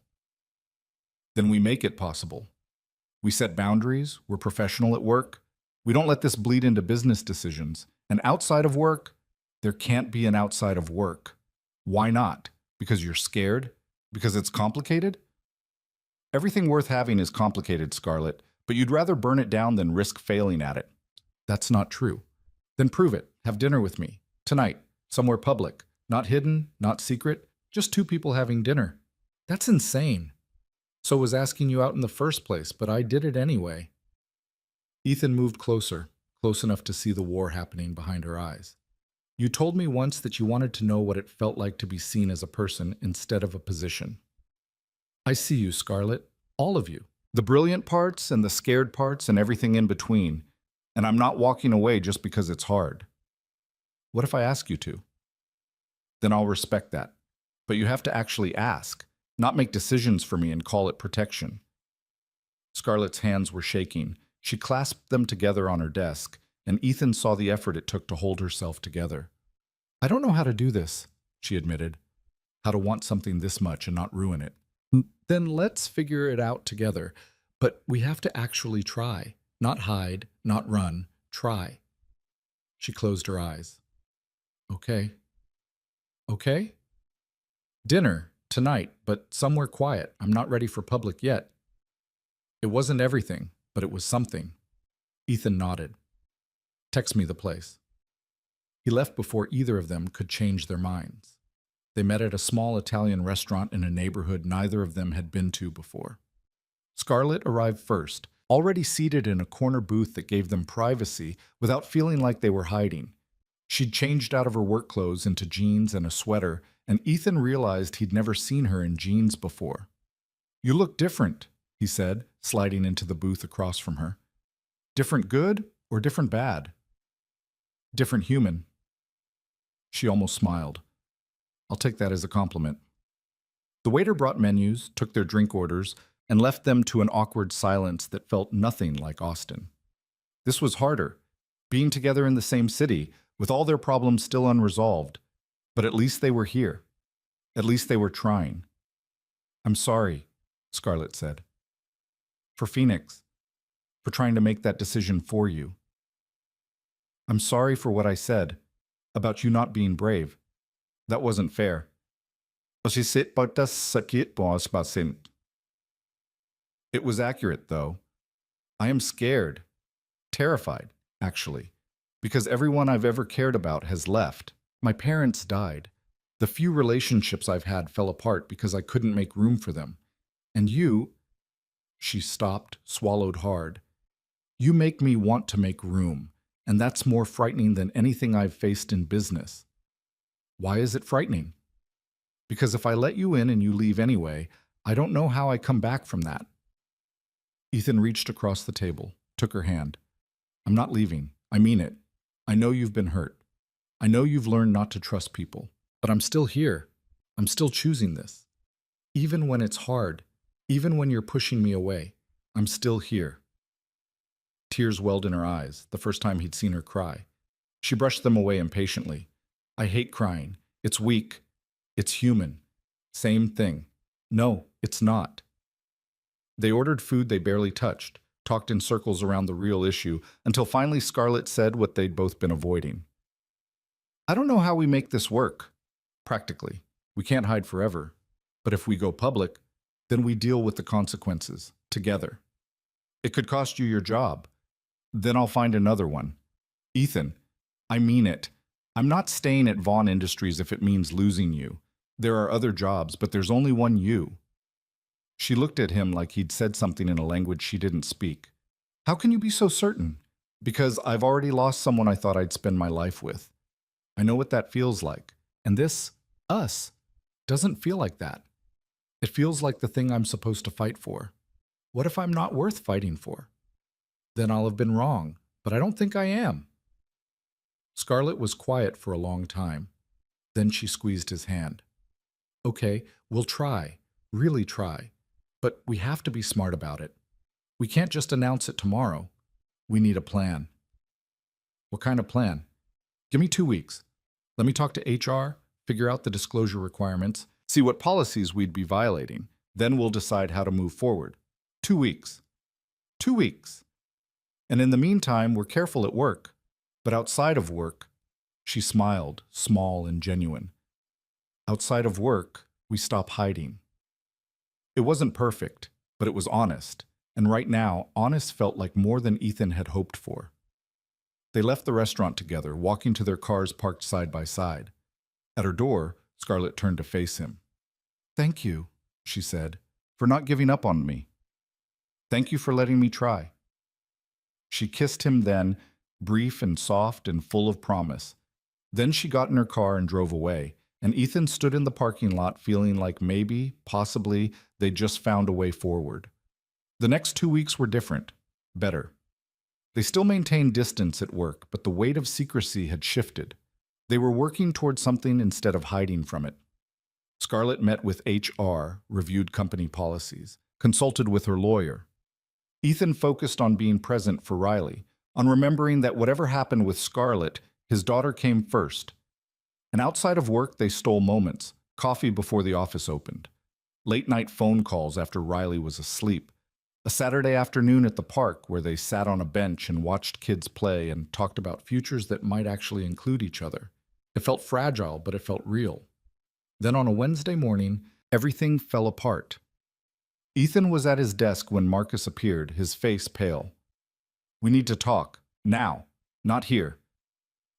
Then we make it possible. We set boundaries, we're professional at work. We don't let this bleed into business decisions. And outside of work, there can't be an outside of work. Why not? Because you're scared? Because it's complicated? Everything worth having is complicated, Scarlett, but you'd rather burn it down than risk failing at it. That's not true. Then prove it. Have dinner with me. Tonight. Somewhere public. Not hidden, not secret. Just two people having dinner. That's insane. So was asking you out in the first place, but I did it anyway. Ethan moved closer, close enough to see the war happening behind her eyes. You told me once that you wanted to know what it felt like to be seen as a person instead of a position. I see you, Scarlett. All of you. The brilliant parts and the scared parts and everything in between. And I'm not walking away just because it's hard. What if I ask you to? Then I'll respect that. But you have to actually ask, not make decisions for me and call it protection. Scarlett's hands were shaking. She clasped them together on her desk, and Ethan saw the effort it took to hold herself together. I don't know how to do this, she admitted. How to want something this much and not ruin it. Then let's figure it out together. But we have to actually try. Not hide, not run. Try. She closed her eyes. Okay. Okay? Dinner, tonight, but somewhere quiet. I'm not ready for public yet. It wasn't everything, but it was something. Ethan nodded. Text me the place. He left before either of them could change their minds. They met at a small Italian restaurant in a neighborhood neither of them had been to before. Scarlett arrived first, already seated in a corner booth that gave them privacy without feeling like they were hiding. She'd changed out of her work clothes into jeans and a sweater, and Ethan realized he'd never seen her in jeans before. You look different, he said, sliding into the booth across from her. Different good or different bad? Different human. She almost smiled. I'll take that as a compliment. The waiter brought menus, took their drink orders, and left them to an awkward silence that felt nothing like Austin. This was harder, being together in the same city, with all their problems still unresolved. But at least they were here. At least they were trying. I'm sorry, Scarlett said. For Phoenix. For trying to make that decision for you. I'm sorry for what I said, about you not being brave. That wasn't fair. It was accurate, though. I am scared. Terrified, actually. Because everyone I've ever cared about has left. My parents died. The few relationships I've had fell apart because I couldn't make room for them. And you... She stopped, swallowed hard. You make me want to make room, and that's more frightening than anything I've faced in business. Why is it frightening? Because if I let you in and you leave anyway, I don't know how I come back from that. Ethan reached across the table, took her hand. I'm not leaving. I mean it. I know you've been hurt. I know you've learned not to trust people. But I'm still here. I'm still choosing this. Even when it's hard, even when you're pushing me away, I'm still here. Tears welled in her eyes, the first time he'd seen her cry. She brushed them away impatiently. I hate crying. It's weak. It's human. Same thing. No, it's not. They ordered food they barely touched, talked in circles around the real issue, until finally Scarlett said what they'd both been avoiding. I don't know how we make this work. Practically. We can't hide forever. But if we go public, then we deal with the consequences, together. It could cost you your job. Then I'll find another one. Ethan, I mean it. I'm not staying at Vaughn Industries if it means losing you. There are other jobs, but there's only one you. She looked at him like he'd said something in a language she didn't speak. How can you be so certain? Because I've already lost someone I thought I'd spend my life with. I know what that feels like. And this, us, doesn't feel like that. It feels like the thing I'm supposed to fight for. What if I'm not worth fighting for? Then I'll have been wrong, but I don't think I am. Scarlett was quiet for a long time. Then she squeezed his hand. Okay, we'll try, really try. But we have to be smart about it. We can't just announce it tomorrow. We need a plan. What kind of plan? Give me 2 weeks. Let me talk to HR, figure out the disclosure requirements, see what policies we'd be violating. Then we'll decide how to move forward. 2 weeks. 2 weeks. And in the meantime, we're careful at work. But outside of work, she smiled, small and genuine. Outside of work, we stop hiding. It wasn't perfect, but it was honest. And right now, honest felt like more than Ethan had hoped for. They left the restaurant together, walking to their cars parked side by side. At her door, Scarlett turned to face him. "Thank you," she said, "for not giving up on me. Thank you for letting me try." She kissed him then, brief and soft and full of promise. Then she got in her car and drove away, and Ethan stood in the parking lot feeling like maybe, possibly, they'd just found a way forward. The next 2 weeks were different, better. They still maintained distance at work, but the weight of secrecy had shifted. They were working toward something instead of hiding from it. Scarlett met with HR, reviewed company policies, consulted with her lawyer. Ethan focused on being present for Riley, on remembering that whatever happened with Scarlett, his daughter came first. And outside of work, they stole moments, coffee before the office opened, late-night phone calls after Riley was asleep, a Saturday afternoon at the park where they sat on a bench and watched kids play and talked about futures that might actually include each other. It felt fragile, but it felt real. Then on a Wednesday morning, everything fell apart. Ethan was at his desk when Marcus appeared, his face pale. "We need to talk. Now. Not here."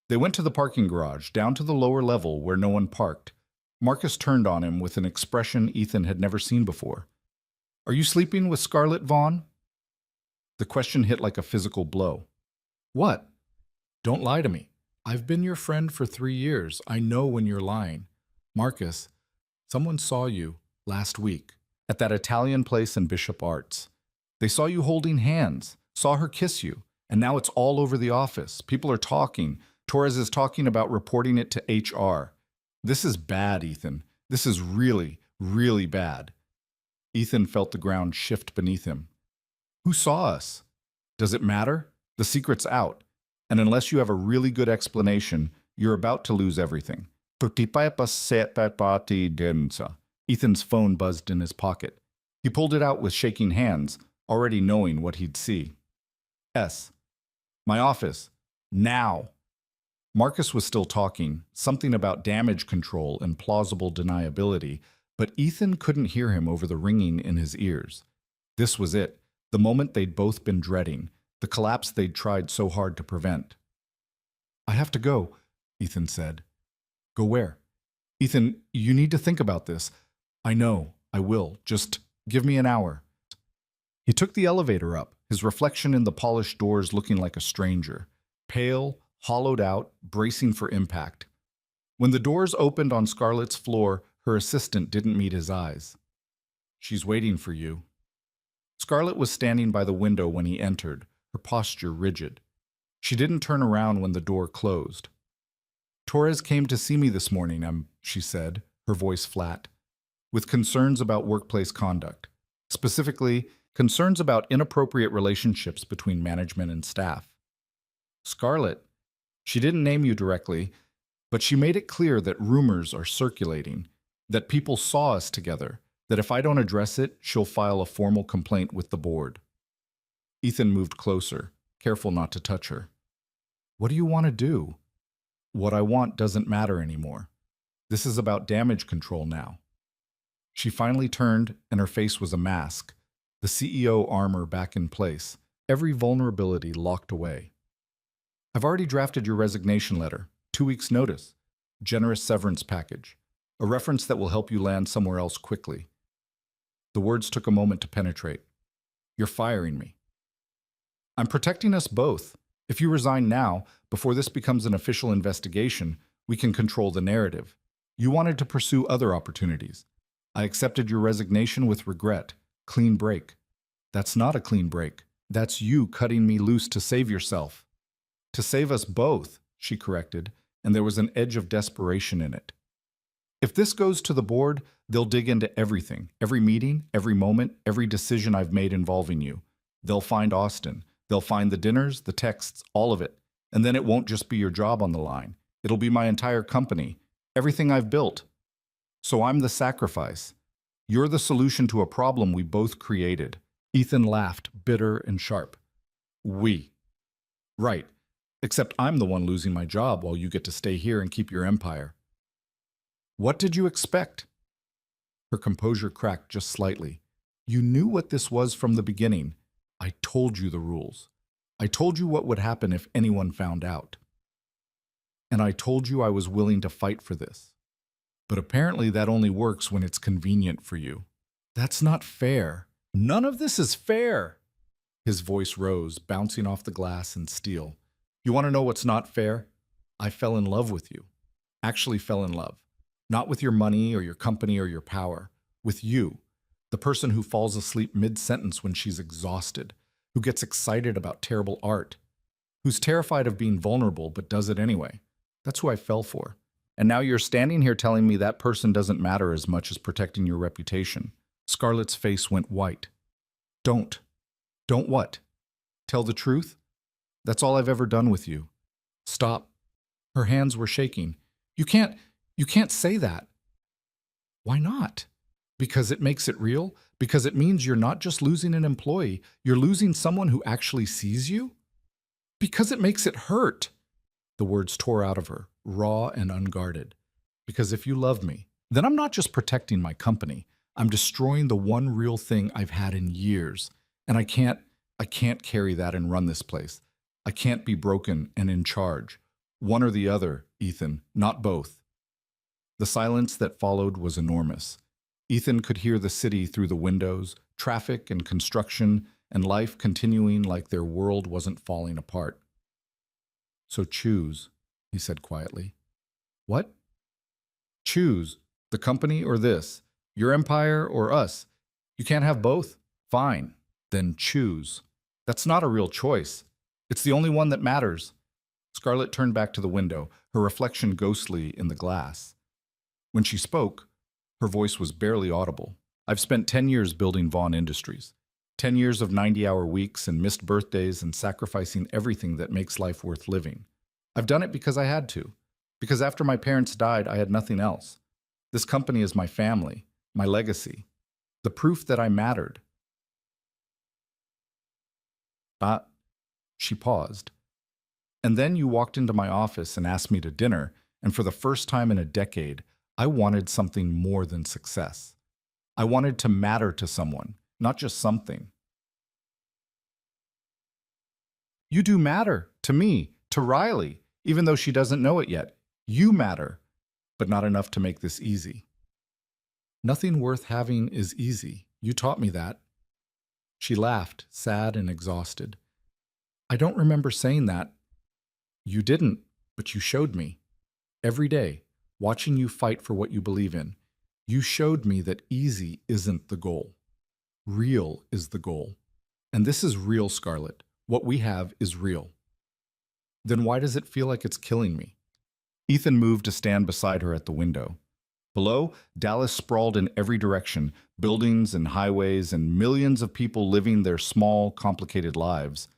They went to the parking garage, down to the lower level where no one parked. Marcus turned on him with an expression Ethan had never seen before. "Are you sleeping with Scarlett Vaughn?" The question hit like a physical blow. "What? Don't lie to me. I've been your friend for 3 years. I know when you're lying. Marcus, someone saw you last week at that Italian place in Bishop Arts. They saw you holding hands, saw her kiss you, and now it's all over the office. People are talking. Torres is talking about reporting it to HR. This is bad, Ethan. This is really, really bad." Ethan felt the ground shift beneath him. "Who saw us? Does it matter? The secret's out. And unless you have a really good explanation, you're about to lose everything." Ethan's phone buzzed in his pocket. He pulled it out with shaking hands, already knowing what he'd see. "My office. Now." Marcus was still talking, something about damage control and plausible deniability, but Ethan couldn't hear him over the ringing in his ears. This was it, the moment they'd both been dreading, the collapse they'd tried so hard to prevent. "I have to go," Ethan said. "Go where?" "Ethan, you need to think about this." "I know, I will. Just give me an hour." He took the elevator up, his reflection in the polished doors looking like a stranger, pale, hollowed out, bracing for impact. When the doors opened on Scarlett's floor, her assistant didn't meet his eyes. "She's waiting for you." Scarlett was standing by the window when he entered, her posture rigid. She didn't turn around when the door closed. "Torres came to see me this morning, she said, her voice flat, with concerns about workplace conduct. Specifically, concerns about inappropriate relationships between management and staff." "Scarlett, she didn't name you directly, but she made it clear that rumors are circulating, that people saw us together, that if I don't address it, she'll file a formal complaint with the board." Ethan moved closer, careful not to touch her. "What do you want to do?" "What I want doesn't matter anymore. This is about damage control now." She finally turned, and her face was a mask, the CEO armor back in place, every vulnerability locked away. "I've already drafted your resignation letter, 2 weeks' notice, generous severance package, a reference that will help you land somewhere else quickly." The words took a moment to penetrate. "You're firing me." "I'm protecting us both. If you resign now, before this becomes an official investigation, we can control the narrative. You wanted to pursue other opportunities. I accepted your resignation with regret. Clean break." "That's not a clean break. That's you cutting me loose to save yourself." "To save us both," she corrected, and there was an edge of desperation in it. "If this goes to the board, they'll dig into everything, every meeting, every moment, every decision I've made involving you. They'll find Austin. They'll find the dinners, the texts, all of it. And then it won't just be your job on the line. It'll be my entire company, everything I've built. So I'm the sacrifice. You're the solution to a problem we both created. Ethan laughed, bitter and sharp. We. Right. Except I'm the one losing my job while you get to stay here and keep your empire. What did you expect? Her composure cracked just slightly. You knew what this was from the beginning. I told you the rules. I told you what would happen if anyone found out. And I told you I was willing to fight for this. But apparently that only works when it's convenient for you. That's not fair. None of this is fair. His voice rose, bouncing off the glass and steel. You want to know what's not fair? I fell in love with you. Actually fell in love. Not with your money or your company or your power. With you. The person who falls asleep mid-sentence when she's exhausted. Who gets excited about terrible art. Who's terrified of being vulnerable but does it anyway. That's who I fell for. And now you're standing here telling me that person doesn't matter as much as protecting your reputation. Scarlett's face went white. Don't. Don't what? Tell the truth? That's all I've ever done with you. Stop. Her hands were shaking. You can't say that. Why not? Because it makes it real? Because it means you're not just losing an employee, you're losing someone who actually sees you? Because it makes it hurt. The words tore out of her, raw and unguarded. Because if you love me, then I'm not just protecting my company. I'm destroying the one real thing I've had in years. And I can't carry that and run this place. I can't be broken and in charge. One or the other, Ethan, not both. The silence that followed was enormous. Ethan could hear the city through the windows, traffic and construction, and life continuing like their world wasn't falling apart. So choose, he said quietly. What? Choose, the company or this, your empire or us. You can't have both? Fine, then choose. That's not a real choice. It's the only one that matters. Scarlett turned back to the window, her reflection ghostly in the glass. When she spoke, her voice was barely audible. I've spent 10 years building Vaughn Industries. 10 years of 90-hour weeks and missed birthdays and sacrificing everything that makes life worth living. I've done it because I had to. Because after my parents died, I had nothing else. This company is my family, my legacy, the proof that I mattered. But she paused. And then you walked into my office and asked me to dinner, and for the first time in a decade, I wanted something more than success. I wanted to matter to someone, not just something. You do matter to me, to Riley, even though she doesn't know it yet. You matter, but not enough to make this easy. Nothing worth having is easy. You taught me that. She laughed, sad and exhausted. I don't remember saying that. You didn't, but you showed me. Every day, watching you fight for what you believe in, you showed me that easy isn't the goal. Real is the goal. And this is real, Scarlett. What we have is real. Then why does it feel like it's killing me? Ethan moved to stand beside her at the window. Below, Dallas sprawled in every direction, buildings and highways and millions of people living their small, complicated lives.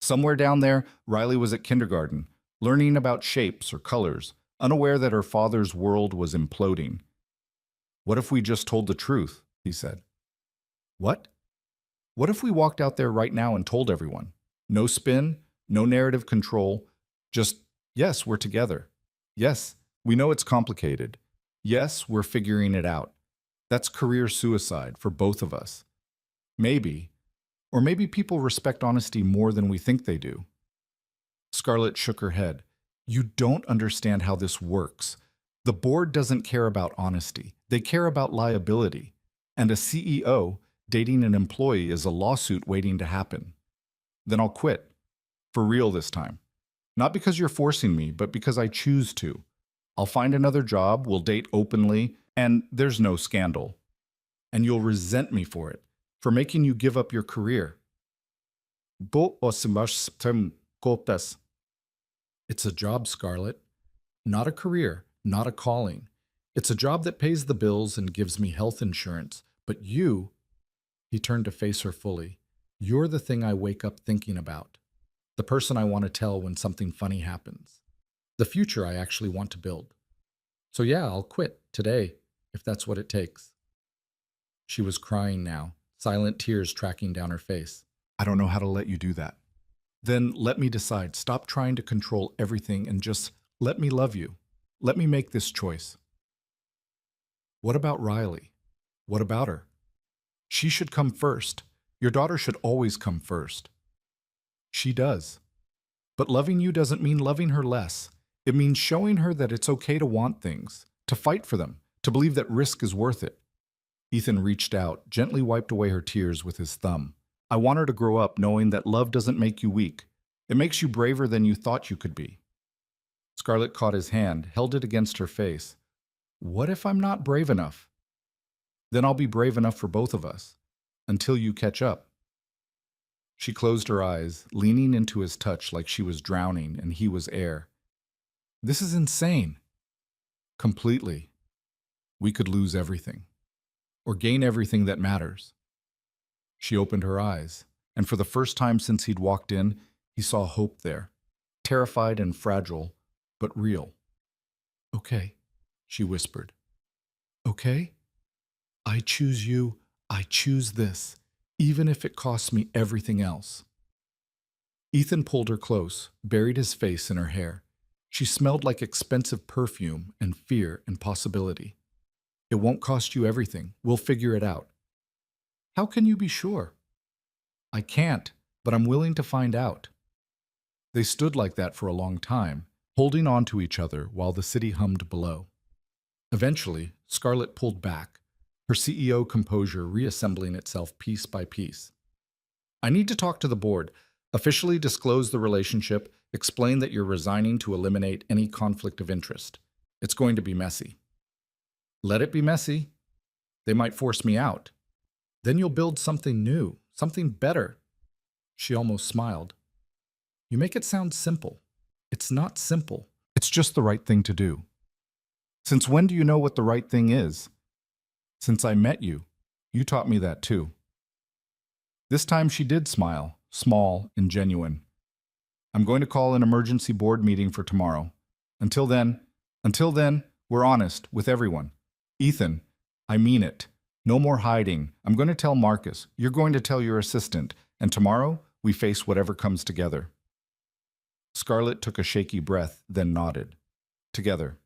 Somewhere down there, Riley was at kindergarten, learning about shapes or colors, unaware that her father's world was imploding. What if we just told the truth? He said. What? What if we walked out there right now and told everyone? No spin, no narrative control, just, yes, we're together. Yes, we know it's complicated. Yes, we're figuring it out. That's career suicide for both of us. Maybe, or maybe people respect honesty more than we think they do. Scarlett shook her head. You don't understand how this works. The board doesn't care about honesty. They care about liability. And a CEO dating an employee is a lawsuit waiting to happen. Then I'll quit. For real this time. Not because you're forcing me, but because I choose to. I'll find another job, we'll date openly, and there's no scandal. And you'll resent me for it, for making you give up your career. It's a job, Scarlett. Not a career, not a calling. It's a job that pays the bills and gives me health insurance. But you, he turned to face her fully, you're the thing I wake up thinking about. The person I want to tell when something funny happens. The future I actually want to build. So yeah, I'll quit today, if that's what it takes. She was crying now, silent tears tracking down her face. I don't know how to let you do that. Then let me decide. Stop trying to control everything and just let me love you. Let me make this choice. What about Riley? What about her? She should come first. Your daughter should always come first. She does. But loving you doesn't mean loving her less. It means showing her that it's okay to want things, to fight for them, to believe that risk is worth it. Ethan reached out, gently wiped away her tears with his thumb. I want her to grow up knowing that love doesn't make you weak. It makes you braver than you thought you could be. Scarlett caught his hand, held it against her face. What if I'm not brave enough? Then I'll be brave enough for both of us, until you catch up. She closed her eyes, leaning into his touch like she was drowning and he was air. This is insane. Completely. We could lose everything. Or gain everything that matters. She opened her eyes, and for the first time since he'd walked in, he saw hope there. Terrified and fragile, but real. Okay, she whispered. Okay? I choose you. I choose this, even if it costs me everything else. Ethan pulled her close, buried his face in her hair. She smelled like expensive perfume and fear and possibility. It won't cost you everything. We'll figure it out. How can you be sure? I can't, but I'm willing to find out. They stood like that for a long time, holding on to each other while the city hummed below. Eventually, Scarlett pulled back, her CEO composure reassembling itself piece by piece. I need to talk to the board, officially disclose the relationship, explain that you're resigning to eliminate any conflict of interest. It's going to be messy. Let it be messy. They might force me out. Then you'll build something new, something better. She almost smiled. You make it sound simple. It's not simple. It's just the right thing to do. Since when do you know what the right thing is? Since I met you. You taught me that too. This time she did smile, small and genuine. I'm going to call an emergency board meeting for tomorrow. Until then, we're honest with everyone. Ethan, I mean it. No more hiding. I'm going to tell Marcus. You're going to tell your assistant. And tomorrow, we face whatever comes together. Scarlett took a shaky breath, then nodded. Together.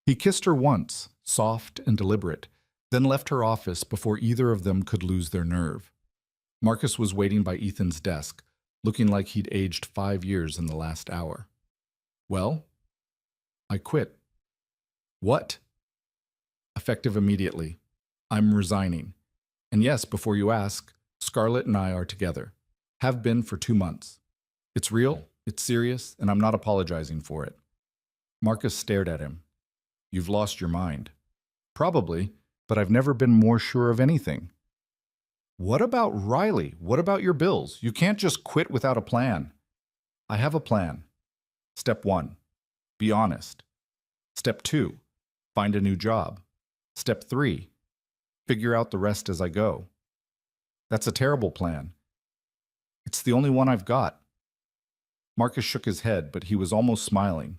He kissed her once, soft and deliberate, then left her office before either of them could lose their nerve. Marcus was waiting by Ethan's desk, looking like he'd aged 5 years in the last hour. Well, I quit. What? Effective immediately. I'm resigning. And yes, before you ask, Scarlett and I are together. Have been for 2 months. It's real, it's serious, and I'm not apologizing for it. Marcus stared at him. You've lost your mind. Probably, but I've never been more sure of anything. What about Riley? What about your bills? You can't just quit without a plan. I have a plan. Step 1, be honest. Step 2, find a new job. Step 3, figure out the rest as I go. That's a terrible plan. It's the only one I've got. Marcus shook his head, but he was almost smiling.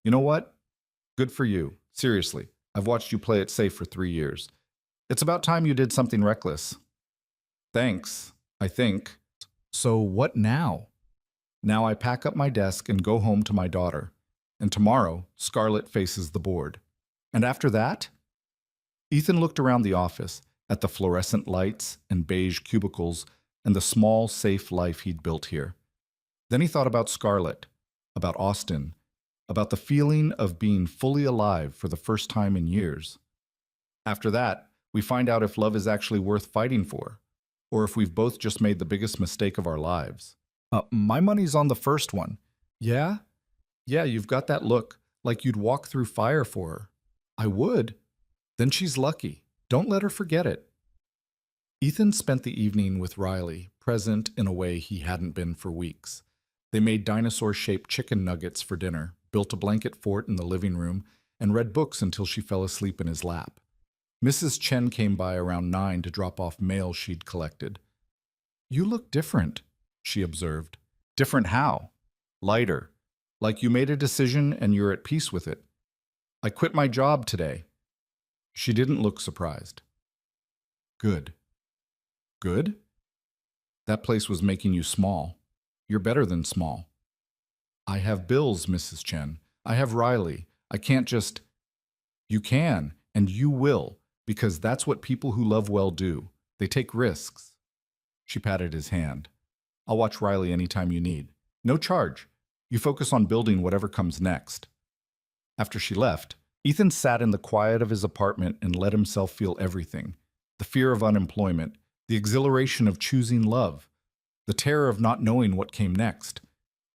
You know what? Good for you. Seriously, I've watched you play it safe for 3 years. It's about time you did something reckless. Thanks, I think. So what now? Now I pack up my desk and go home to my daughter. And tomorrow, Scarlett faces the board. And after that? Ethan looked around the office, at the fluorescent lights and beige cubicles and the small, safe life he'd built here. Then he thought about Scarlett, about Austin, about the feeling of being fully alive for the first time in years. After that, we find out if love is actually worth fighting for, or if we've both just made the biggest mistake of our lives. My money's on the first one. Yeah? Yeah, you've got that look, like you'd walk through fire for her. I would. Then she's lucky. Don't let her forget it. Ethan spent the evening with Riley, present in a way he hadn't been for weeks. They made dinosaur-shaped chicken nuggets for dinner, built a blanket fort in the living room, and read books until she fell asleep in his lap. Mrs. Chen came by around 9 to drop off mail she'd collected. You look different, she observed. Different how? Lighter. Like you made a decision and you're at peace with it. I quit my job today. She didn't look surprised. Good. Good? That place was making you small. You're better than small. I have bills, Mrs. Chen. I have Riley. I can't just. You can, and you will, because that's what people who love well do. They take risks. She patted his hand. I'll watch Riley anytime you need. No charge. You focus on building whatever comes next. After she left, Ethan sat in the quiet of his apartment and let himself feel everything. The fear of unemployment, the exhilaration of choosing love, the terror of not knowing what came next.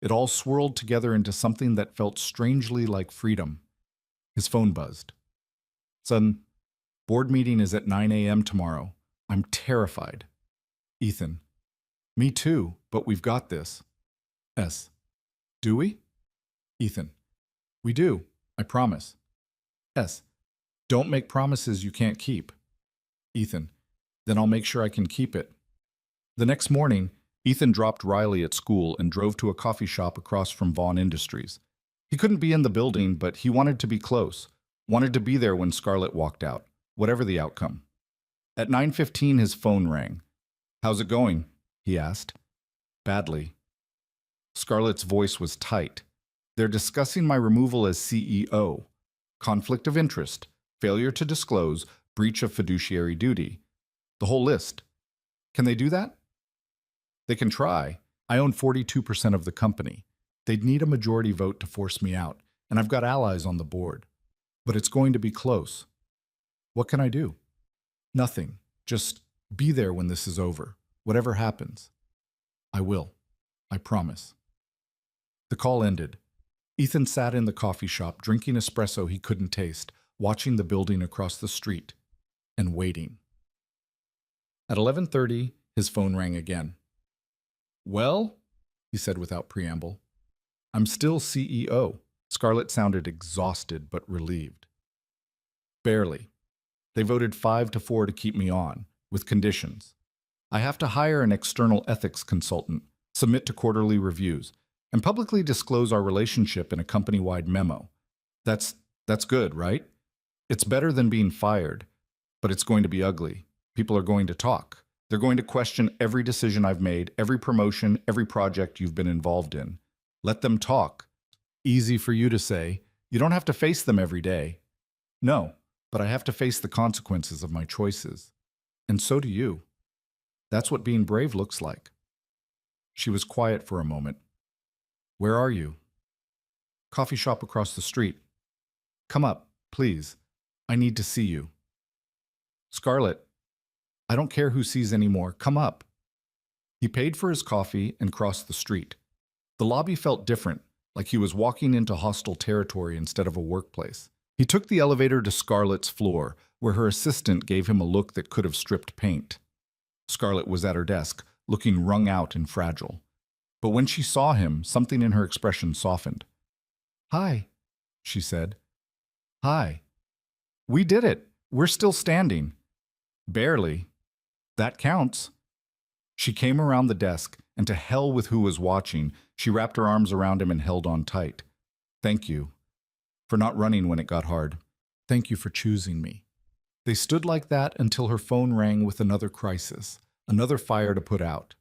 It all swirled together into something that felt strangely like freedom. His phone buzzed. Son, board meeting is at 9 a.m. tomorrow. I'm terrified. Ethan. Me too, but we've got this. S. Do we? Ethan. We do, I promise. S. Don't make promises you can't keep. Ethan. Then I'll make sure I can keep it. The next morning, Ethan dropped Riley at school and drove to a coffee shop across from Vaughn Industries. He couldn't be in the building, but he wanted to be close, wanted to be there when Scarlett walked out, whatever the outcome. At 9:15, his phone rang. How's it going? He asked. Badly. Scarlett's voice was tight. They're discussing my removal as CEO. Conflict of interest, failure to disclose, breach of fiduciary duty. The whole list. Can they do that? They can try. I own 42% of the company. They'd need a majority vote to force me out, and I've got allies on the board. But it's going to be close. What can I do? Nothing. Just be there when this is over. Whatever happens. I will. I promise. The call ended. Ethan sat in the coffee shop, drinking espresso he couldn't taste, watching the building across the street, and waiting. At 11:30, his phone rang again. Well, he said without preamble, I'm still CEO. Scarlett sounded exhausted but relieved. Barely. They voted 5-4 to keep me on, with conditions. I have to hire an external ethics consultant, submit to quarterly reviews, and publicly disclose our relationship in a company-wide memo. That's good, right? It's better than being fired, but it's going to be ugly. People are going to talk. They're going to question every decision I've made, every promotion, every project you've been involved in. Let them talk. Easy for you to say. You don't have to face them every day. No, but I have to face the consequences of my choices. And so do you. That's what being brave looks like. She was quiet for a moment. Where are you? Coffee shop across the street. Come up, please. I need to see you. Scarlett, I don't care who sees anymore. Come up. He paid for his coffee and crossed the street. The lobby felt different, like he was walking into hostile territory instead of a workplace. He took the elevator to Scarlett's floor, where her assistant gave him a look that could have stripped paint. Scarlett was at her desk, looking wrung out and fragile. But when she saw him, something in her expression softened. Hi, she said. Hi. We did it. We're still standing. Barely. That counts. She came around the desk, and to hell with who was watching, she wrapped her arms around him and held on tight. Thank you. For not running when it got hard. Thank you for choosing me. They stood like that until her phone rang with another crisis, another fire to put out.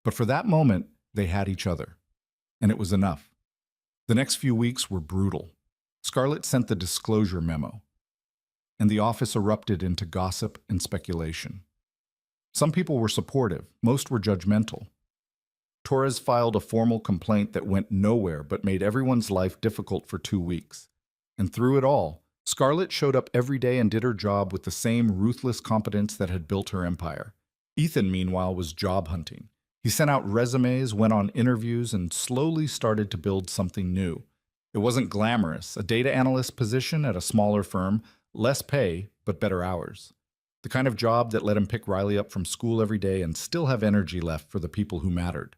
But for that moment, they had each other. And it was enough. The next few weeks were brutal. Scarlett sent the disclosure memo. And the office erupted into gossip and speculation. Some people were supportive, most were judgmental. Torres filed a formal complaint that went nowhere but made everyone's life difficult for 2 weeks. And through it all, Scarlett showed up every day and did her job with the same ruthless competence that had built her empire. Ethan, meanwhile, was job hunting. He sent out resumes, went on interviews, and slowly started to build something new. It wasn't glamorous, a data analyst position at a smaller firm, less pay, but better hours. The kind of job that let him pick Riley up from school every day and still have energy left for the people who mattered.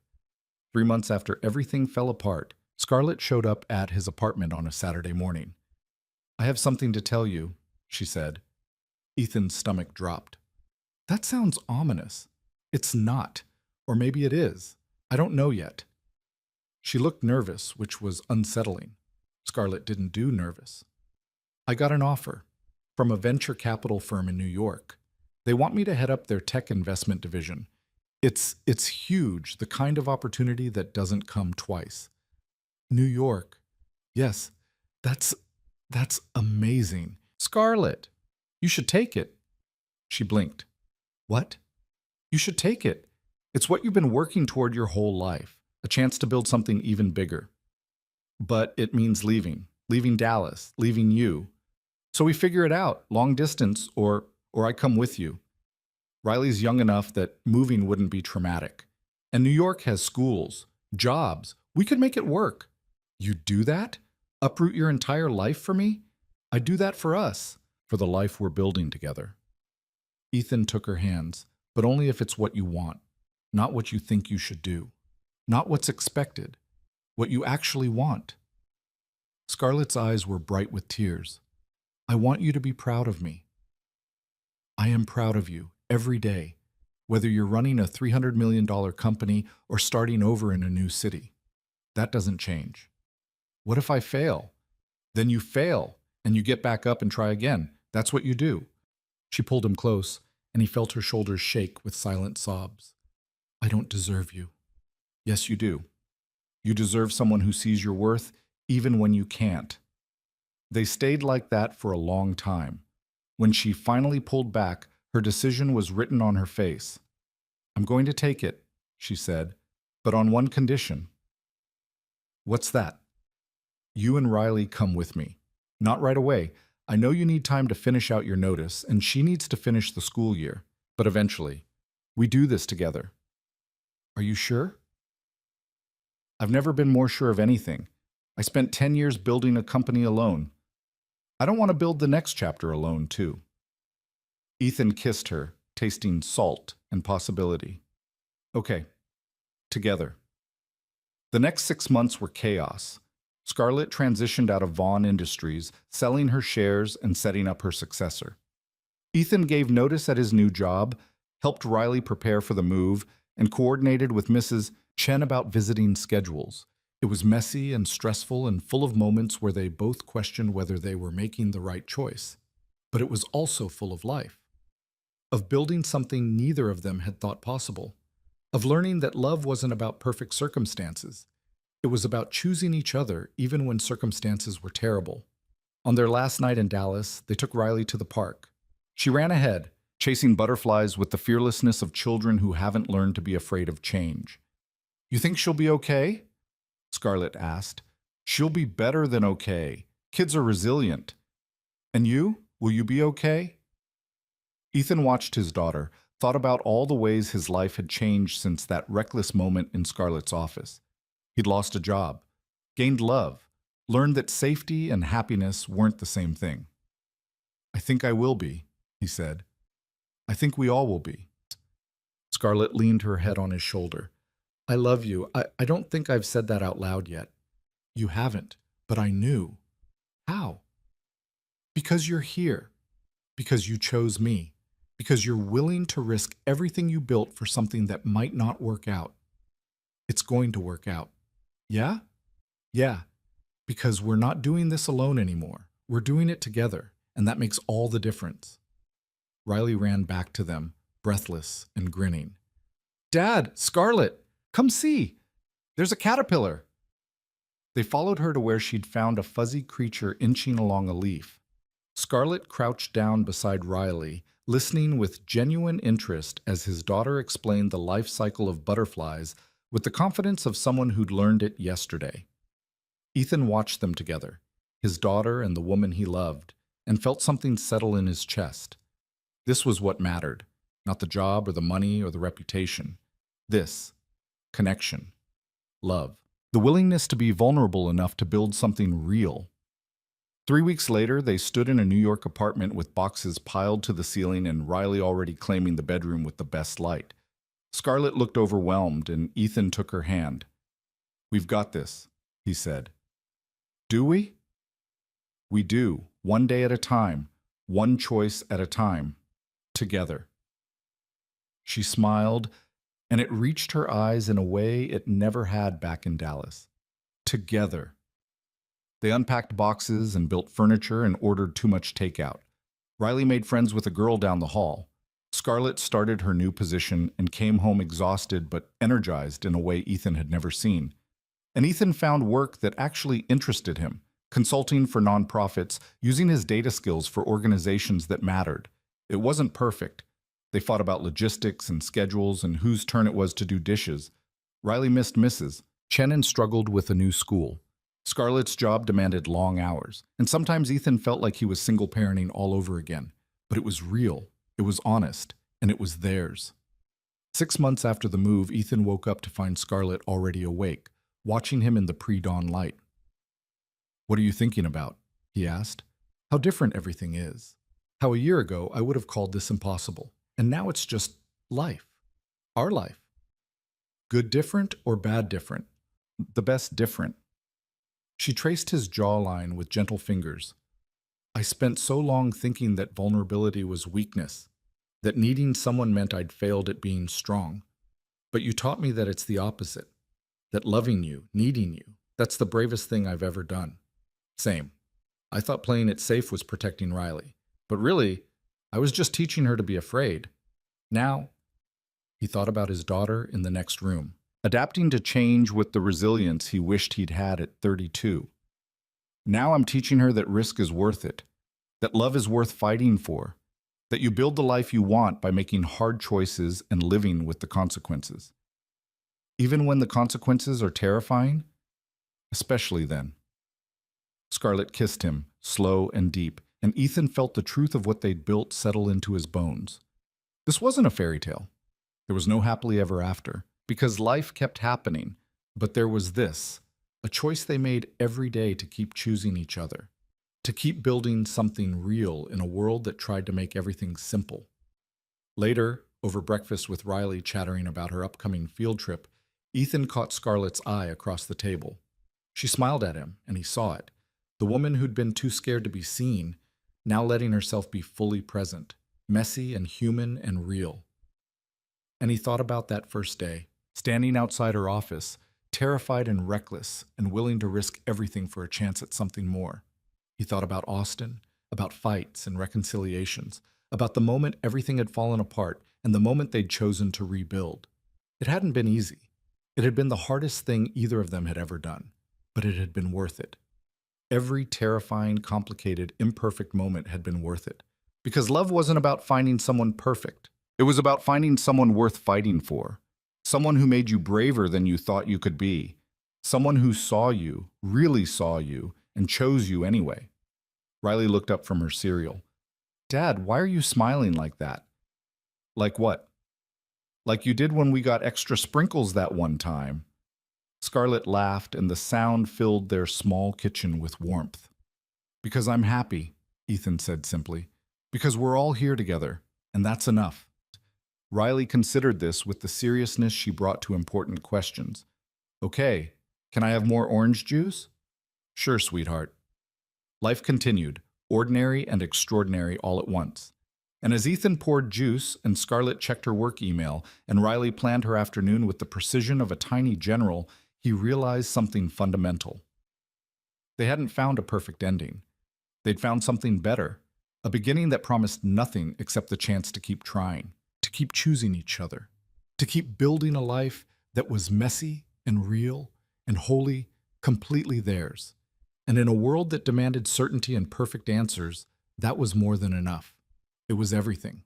3 months after everything fell apart, Scarlett showed up at his apartment on a Saturday morning. I have something to tell you, she said. Ethan's stomach dropped. That sounds ominous. It's not. Or maybe it is. I don't know yet. She looked nervous, which was unsettling. Scarlett didn't do nervous. I got an offer from a venture capital firm in New York. They want me to head up their tech investment division. It's huge, the kind of opportunity that doesn't come twice. New York. Yes, that's that's amazing. Scarlett, you should take it. She blinked. What? You should take it. It's what you've been working toward your whole life, a chance to build something even bigger. But it means leaving Dallas, leaving you. So we figure it out, long distance or I come with you. Riley's young enough that moving wouldn't be traumatic. And New York has schools, jobs. We could make it work. You do that? Uproot your entire life for me? I do that for us, for the life we're building together. Ethan took her hands, but only if it's what you want, not what you think you should do, not what's expected, what you actually want. Scarlett's eyes were bright with tears. I want you to be proud of me. I am proud of you every day, whether you're running a $300 million company or starting over in a new city. That doesn't change. What if I fail? Then you fail, and you get back up and try again. That's what you do. She pulled him close, and he felt her shoulders shake with silent sobs. I don't deserve you. Yes, you do. You deserve someone who sees your worth even when you can't. They stayed like that for a long time. When she finally pulled back, her decision was written on her face. I'm going to take it, she said, but on one condition. What's that? You and Riley come with me. Not right away. I know you need time to finish out your notice, and she needs to finish the school year. But eventually, we do this together. Are you sure? I've never been more sure of anything. I spent 10 years building a company alone. I don't want to build the next chapter alone, too. Ethan kissed her, tasting salt and possibility. Okay, together. The next 6 months were chaos. Scarlett transitioned out of Vaughn Industries, selling her shares and setting up her successor. Ethan gave notice at his new job, helped Riley prepare for the move, and coordinated with Mrs. Chen about visiting schedules. It was messy and stressful and full of moments where they both questioned whether they were making the right choice. But it was also full of life, of building something neither of them had thought possible, of learning that love wasn't about perfect circumstances. It was about choosing each other even when circumstances were terrible. On their last night in Dallas, they took Riley to the park. She ran ahead, chasing butterflies with the fearlessness of children who haven't learned to be afraid of change. You think she'll be okay? Scarlett asked. She'll be better than okay. Kids are resilient. And you? Will you be okay? Ethan watched his daughter, thought about all the ways his life had changed since that reckless moment in Scarlett's office. He'd lost a job, gained love, learned that safety and happiness weren't the same thing. I think I will be, he said. I think we all will be. Scarlett leaned her head on his shoulder. I love you. I don't think I've said that out loud yet. You haven't, but I knew. How? Because you're here. Because you chose me. Because you're willing to risk everything you built for something that might not work out. It's going to work out. Yeah? Yeah. Because we're not doing this alone anymore. We're doing it together, and that makes all the difference. Riley ran back to them, breathless and grinning. Dad, Scarlett! Come see! There's a caterpillar! They followed her to where she'd found a fuzzy creature inching along a leaf. Scarlett crouched down beside Riley, listening with genuine interest as his daughter explained the life cycle of butterflies with the confidence of someone who'd learned it yesterday. Ethan watched them together, his daughter and the woman he loved, and felt something settle in his chest. This was what mattered, not the job or the money or the reputation. This. Connection, love, the willingness to be vulnerable enough to build something real. 3 weeks later, they stood in a New York apartment with boxes piled to the ceiling and Riley already claiming the bedroom with the best light. Scarlett looked overwhelmed and Ethan took her hand. We've got this, he said. Do we? We do, one day at a time, one choice at a time, together. She smiled, and it reached her eyes in a way it never had back in Dallas. Together. They unpacked boxes and built furniture and ordered too much takeout. Riley made friends with a girl down the hall. Scarlett started her new position and came home exhausted but energized in a way Ethan had never seen. And Ethan found work that actually interested him, consulting for nonprofits, using his data skills for organizations that mattered. It wasn't perfect. They fought about logistics and schedules and whose turn it was to do dishes. Riley missed misses. Shannon struggled with a new school. Scarlett's job demanded long hours, and sometimes Ethan felt like he was single parenting all over again. But it was real, it was honest, and it was theirs. 6 months after the move, Ethan woke up to find Scarlett already awake, watching him in the pre-dawn light. "What are you thinking about?" he asked. "How different everything is. How a year ago I would have called this impossible, and now it's just life. Our life. Good different or bad different? The best different." She traced his jawline with gentle fingers. "I spent so long thinking that vulnerability was weakness, that needing someone meant I'd failed at being strong. But you taught me that it's the opposite, that loving you, needing you, that's the bravest thing I've ever done." Same. I thought playing it safe was protecting Riley. But really, I was just teaching her to be afraid. Now, he thought about his daughter in the next room, adapting to change with the resilience he wished he'd had at 32. Now I'm teaching her that risk is worth it, that love is worth fighting for, that you build the life you want by making hard choices and living with the consequences. Even when the consequences are terrifying, especially then. Scarlett kissed him, slow and deep, and Ethan felt the truth of what they'd built settle into his bones. This wasn't a fairy tale. There was no happily ever after, because life kept happening, but there was this, a choice they made every day to keep choosing each other, to keep building something real in a world that tried to make everything simple. Later, over breakfast with Riley chattering about her upcoming field trip, Ethan caught Scarlett's eye across the table. She smiled at him, and he saw it. The woman who'd been too scared to be seen, now letting herself be fully present, messy and human and real. And he thought about that first day, standing outside her office, terrified and reckless and willing to risk everything for a chance at something more. He thought about Austin, about fights and reconciliations, about the moment everything had fallen apart and the moment they'd chosen to rebuild. It hadn't been easy. It had been the hardest thing either of them had ever done, but it had been worth it. Every terrifying, complicated, imperfect moment had been worth it. Because love wasn't about finding someone perfect. It was about finding someone worth fighting for. Someone who made you braver than you thought you could be. Someone who saw you, really saw you, and chose you anyway. Riley looked up from her cereal. "Dad, why are you smiling like that?" "Like what?" "Like you did when we got extra sprinkles that one time." Scarlett laughed, and the sound filled their small kitchen with warmth. "Because I'm happy," Ethan said simply. "Because we're all here together, and that's enough." Riley considered this with the seriousness she brought to important questions. "Okay, can I have more orange juice?" "Sure, sweetheart." Life continued, ordinary and extraordinary all at once. And as Ethan poured juice and Scarlett checked her work email and Riley planned her afternoon with the precision of a tiny general, he realized something fundamental. They hadn't found a perfect ending. They'd found something better, a beginning that promised nothing except the chance to keep trying, to keep choosing each other, to keep building a life that was messy and real and wholly, completely theirs. And in a world that demanded certainty and perfect answers, that was more than enough. It was everything.